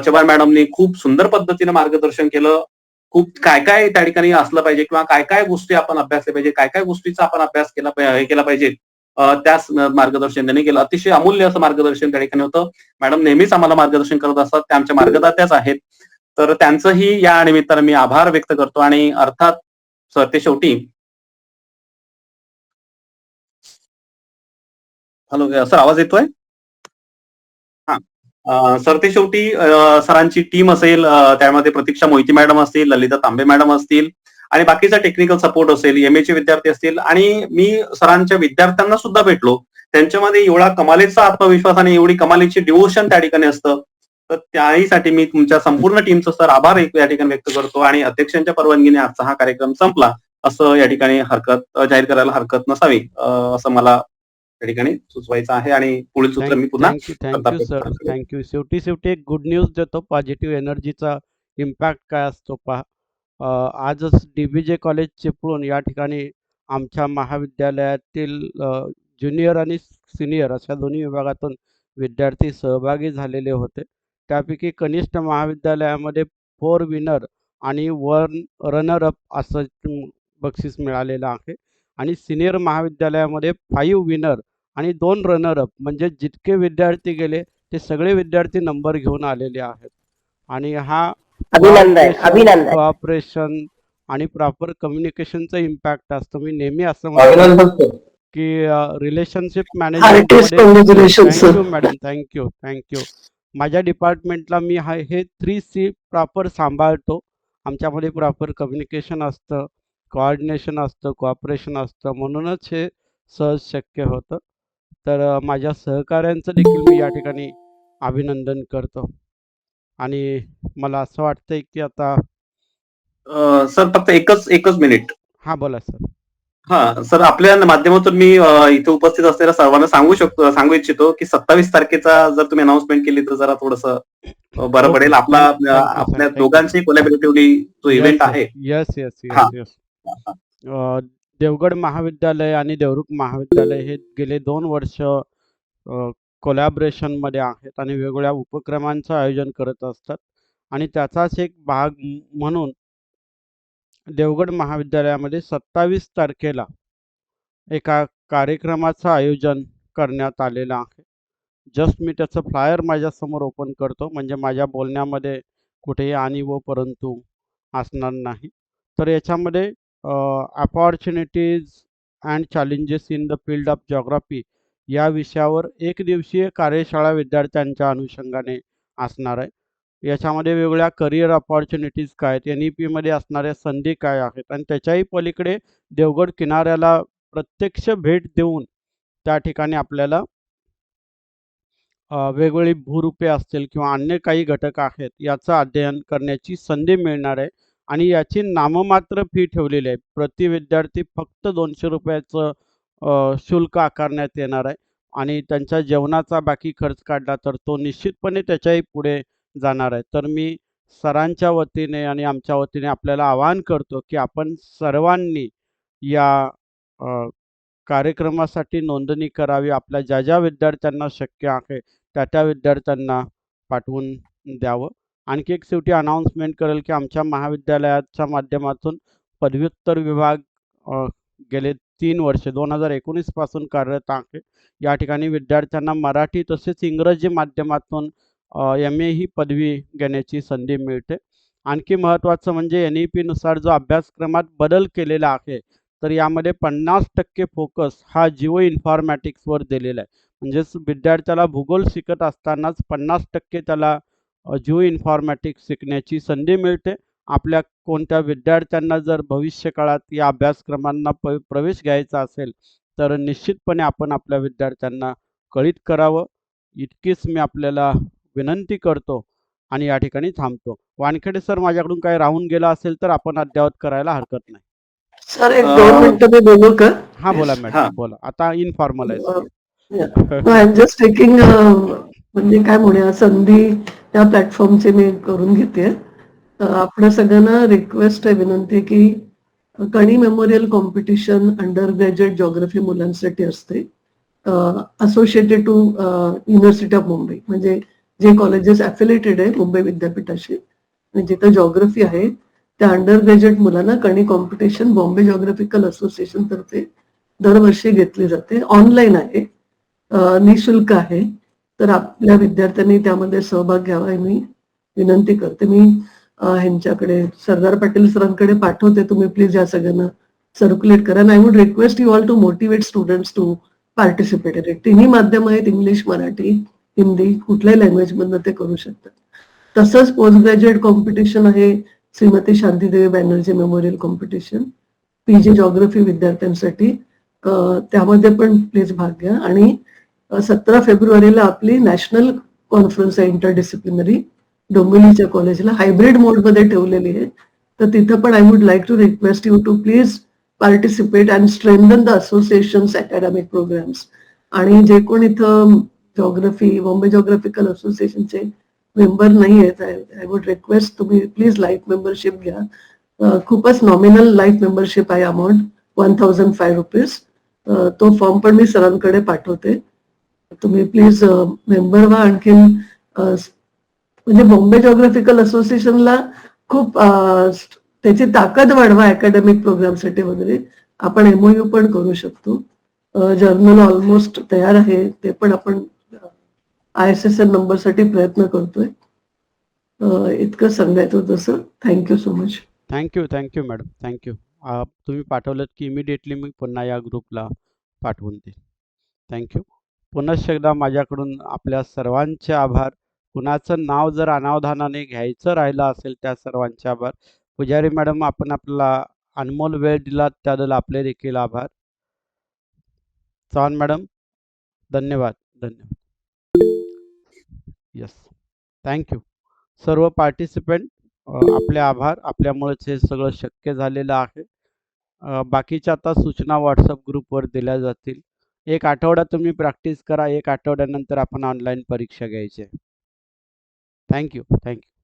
चव्हाण मॅडमनी खूप सुंदर पद्धतीनं मार्गदर्शन केलं. खूप काय काय त्या ठिकाणी असलं पाहिजे किंवा काय काय गोष्टी आपण अभ्यासल्या पाहिजे, काय काय गोष्टीचा आपण अभ्यास केला पाहिजे, त्याच मार्गदर्शन त्यांनी केलं. अतिशय अमूल्य असं मार्गदर्शन त्या ठिकाणी होतं. मॅडम नेहमीच आम्हाला मार्गदर्शन करत असतात, त्या आमच्या मार्गदात्याच आहेत. तर त्यांचंही या निमित्तानं मी आभार व्यक्त करतो. आणि अर्थात सर ते शेवटी हॅलो सर, आवाज येतोय? हा सर, ते शेवटी सरांची टीम असेल, त्यामध्ये प्रतीक्षा मोहिते मॅडम असतील, ललिता तांबे मॅडम असतील आणि बाकीचा टेक्निकल सपोर्ट असेल, MA चे विद्यार्थी असतील आणि मी सरांच्या विद्यार्थ्यांना सुद्धा भेटलो. त्यांच्यामध्ये एवढा कमालीचा आत्मविश्वास आणि एवढी कमालीची डिवोशन त्या ठिकाणी असतं. तर त्याहीसाठी मी तुमच्या संपूर्ण टीमचं सर आभार या ठिकाणी व्यक्त करतो. आणि अध्यक्षांच्या परवानगीने आजचा हा कार्यक्रम संपला असं या ठिकाणी जाहीर करायला हरकत नसावी असं मला त्या ठिकाणी सुचवायचं आहे. आणि पुढील सूत्र मी पुन्हा थँक्यू सर, थँक्यू. शेवटी एक गुड न्यूज देतो. पॉझिटिव्ह एनर्जीचा इम्पॅक्ट काय असतो पहा. आजच DBJ कॉलेज चिपळूण या ठिकाणी आमच्या महाविद्यालयातील ज्युनियर आणि सिनियर अशा दोन्ही विभागातून विद्यार्थी सहभागी झालेले होते. त्यापैकी कनिष्ठ महाविद्यालयामध्ये 4 विनर आणि 1 रनर अप असं बक्षीस मिळालेलं आहे. आणि सिनियर महाविद्यालयामध्ये 5 विनर आणि 2 रनर अप, म्हणजे जितके विद्यार्थी गेले ते सगळे विद्यार्थी नंबर घेऊन आलेले आहेत. आणि हा अभिनंदन. कोऑपरेशन आणि प्रॉपर कम्युनिकेशनचा इम्पॅक्ट असतो. मी नेहमी असं म्हणतो की रिलेशनशिप मॅनेजमेंटमध्ये थँक्यू मॅडम, थँक्यू. माझ्या डिपार्टमेंटला मी हे 3C प्रॉपर सांभाळतो. आमच्यामध्ये प्रॉपर कम्युनिकेशन असतं, कोऑर्डिनेशन असतं, कोऑपरेशन असतं, म्हणूनच हे सहज शक्य होतं. तर माझ्या सहकाऱ्यांचं देखील मी या ठिकाणी अभिनंदन करतो. आणि मला असं वाटतंय की आता सर फक्त एकच मिनिट. हा बोला सर. हा सर, आपल्या माध्यमातून मी इथे उपस्थित असलेल्या सर्वांना सांगू इच्छितो की 27 तारखेचा जर तुम्ही अनाउन्समेंट केली तर जरा थोडस बरं पडेल. आपल्या दोघांची कोलॅबोरेटिव्हली जो इव्हेंट आहे. येस. देवगड महाविद्यालय आणि देवरुख महाविद्यालय हे गेले 2 वर्ष कोलॅबरेशनमध्ये आहेत आणि वेगवेगळ्या उपक्रमांचं आयोजन करत असतात. आणि त्याचाच एक भाग म्हणून देवगड महाविद्यालयामध्ये 27 तारखेला एका कार्यक्रमाचं आयोजन करण्यात आलेलं आहे. जस्ट मी त्याचं फ्लायर माझ्यासमोर ओपन करतो, म्हणजे माझ्या बोलण्यामध्ये कुठेही आणि व परंतु असणार नाही. तर याच्यामध्ये opportunities and challenges in the field of geography या विषयावर 1 दिवसीय कार्यशाळा विद्यार्थ्यांच्या अनुषंगाने असणार आहे. याच्यामध्ये वेगवेगळ्या करिअर अपॉर्च्युनिटीज काय आहेत, NEPमध्ये असणाऱ्या संधी काय आहेत आणि त्याच्याही पलीकडे देवगड किनाऱ्याला प्रत्यक्ष भेट देऊन त्या ठिकाणी आपल्याला वेगवेगळी भूरूपे असतील किंवा अन्य काही घटक आहेत याचं अध्ययन करण्याची संधी मिळणार आहे. आणि याची नाममात्र फी ठेवलेली आहे. प्रति विद्यार्थी फक्त 200 रुपयाचं शुल्क आकारण्यात येणार आहे. आणि त्यांच्या जेवणाचा बाकी खर्च काढला तर तो निश्चितपणे त्याच्याही पुढे जाणार आहे. तर मी सरांच्या वतीने आणि आमच्या वतीने आपल्याला आवाहन करतो की आपण सर्वांनी या कार्यक्रमासाठी नोंदणी करावी. आपल्या ज्या विद्यार्थ्यांना शक्य आहे त्या विद्यार्थ्यांना पाठवून द्यावं. आणखी एक शेवटी अनाउन्समेंट करेल की आमच्या महाविद्यालयाच्या माध्यमातून पदव्युत्तर विभाग गेले 3 वर्ष 2019 पासून कार्यरत आहे. या ठिकाणी विद्यार्थ्यांना मराठी तसेच इंग्रजी माध्यमातून MA ही पदवी घेण्याची संधी मिळते. आणखी महत्त्वाचं म्हणजे NEPनुसार जो अभ्यासक्रमात बदल केलेला आहे तर यामध्ये 50% फोकस हा जिओ इन्फॉर्मॅटिक्सवर दिलेला आहे. म्हणजेच विद्यार्थ्याला भूगोल शिकत असतानाच 50% त्याला जिओ इन्फॉर्मॅटिक्स शिकण्याची संधी मिळते. आपल्या कोणत्या विद्यार्थ्यांना जर भविष्य काळात या अभ्यासक्रमांना प्रवेश घ्यायचा असेल तर निश्चितपणे आपण आपल्या विद्यार्थ्यांना कळित करावं. इतकीच मी आपल्याला विनंती करतो आणि या ठिकाणी थांबतो. वानखेडे सर, माझ्याकडून काही राहून गेला असेल तर आपण अद्ययावत करायला हरकत नाही. सर 1-2 मिनिटं मी बोलू का? हा बोला मॅडम, बोला. आता इनफॉर्मल आहे. आय एम जस्ट टेकिंग म्हणजे काय म्हणूया संधी त्या प्लॅटफॉर्मची मी करून घेते. आपल्या सगळ्यांना रिक्वेस्ट आहे, विनंती आहे की कणी memorial competition undergraduate geography मुलांसाठी असते, associated to university of Mumbai, म्हणजे जे कॉलेजेस ॲफिलेटेड आहे मुंबई विद्यापीठाशी आणि जिथं जॉग्रफी आहे त्या अंडर ग्रॅज्युएट मुलांना कणी कॉम्पिटिशन बॉम्बे जॉग्रफिकल असोसिएशन तर्फे दरवर्षी घेतली जाते. ऑनलाईन आहे, निशुल्क आहे. तर आपल्या विद्यार्थ्यांनी त्यामध्ये सहभाग घ्यावा हे मी विनंती करते. मी ह्यांच्याकडे सरदार पाटील सरांकडे पाठवते, तुम्ही प्लीज या सगळ्यांना सर्क्युलेट करा. I would request you all to motivate students to participate in it. तिन्ही माध्यम आहेत, इंग्लिश, मराठी, हिंदी, कुठल्याही लँग्वेजमधनं ते करू शकतात. तसंच पोस्ट ग्रॅज्युएट कॉम्पिटिशन आहे, Shrimati Shantidevi Banerjee memorial competition PG geography विद्यार्थ्यांसाठी. त्यामध्ये पण प्लीज भाग घ्या. आणि 17 फेब्रुवारीला आपली नॅशनल कॉन्फरन्स आहे इंटरडिसिप्लिनरी, डोंबिवलीच्या कॉलेजला हायब्रिड मोडमध्ये ठेवलेली आहे. तर तिथं पण I would like to request you to please participate and strengthen the associations academic programmes. आणि जे कोण इथं जॉग्रफी बॉम्बे जॉग्रफिकल असोसिएशनचे मेंबर नाही आहेत, आय वुड रिक्वेस्ट तुम्ही प्लीज लाईफ मेंबरशिप घ्या. खूपच नॉमिनल लाईफ मेंबरशिप आहे, अमाऊंट ₹1005. तो फॉर्म पण मी सरांकडे पाठवते, तुम्ही प्लीज मेंबर व्हा. आणखीन म्हणजे बॉम्बे जॉग्रफिकल असोसिएशनला खूप त्याची ताकद वाढवा अकॅडमिक प्रोग्रामसाठी वगैरे. आपण MOU पण करू शकतो. जर्नल ऑलमोस्ट तयार आहे, ते पण आपण ISSN नंबरसाठी प्रयत्न करतोय. इतकं सांगायचं होतं sir. Thank you so much. Thank you madam, thank you. तुम्ही पाठवलं की इमिडिएटली मी पुन्हा या ग्रुपला पाठवून देईन. थँक्यू. पुनश्च एकदा माझ्याकडून आपल्या सर्वांचे आभार. कुणाचं नाव जर अनावधानाने घ्यायचं राहिलं असेल त्या सर्वांचे आभार. पुजारी मॅडम, आपण आपला अनमोल वेळ दिला त्याबद्दल आपले देखील आभार. चव्हाण मॅडम, धन्यवाद. Yes, thank you. सर्व पार्टिसिपेंट आपले आभार. आपल्यामुळेच हे सगळं शक्य झालेलं आहे. बाकीच्या आता सूचना व्हॉट्सअप ग्रुपवर दिल्या जातील. 1 आठवडा तुम्ही प्रॅक्टिस करा. 1 आठवड्यानंतर आपण ऑनलाईन परीक्षा घ्यायची आहे. थँक्यू.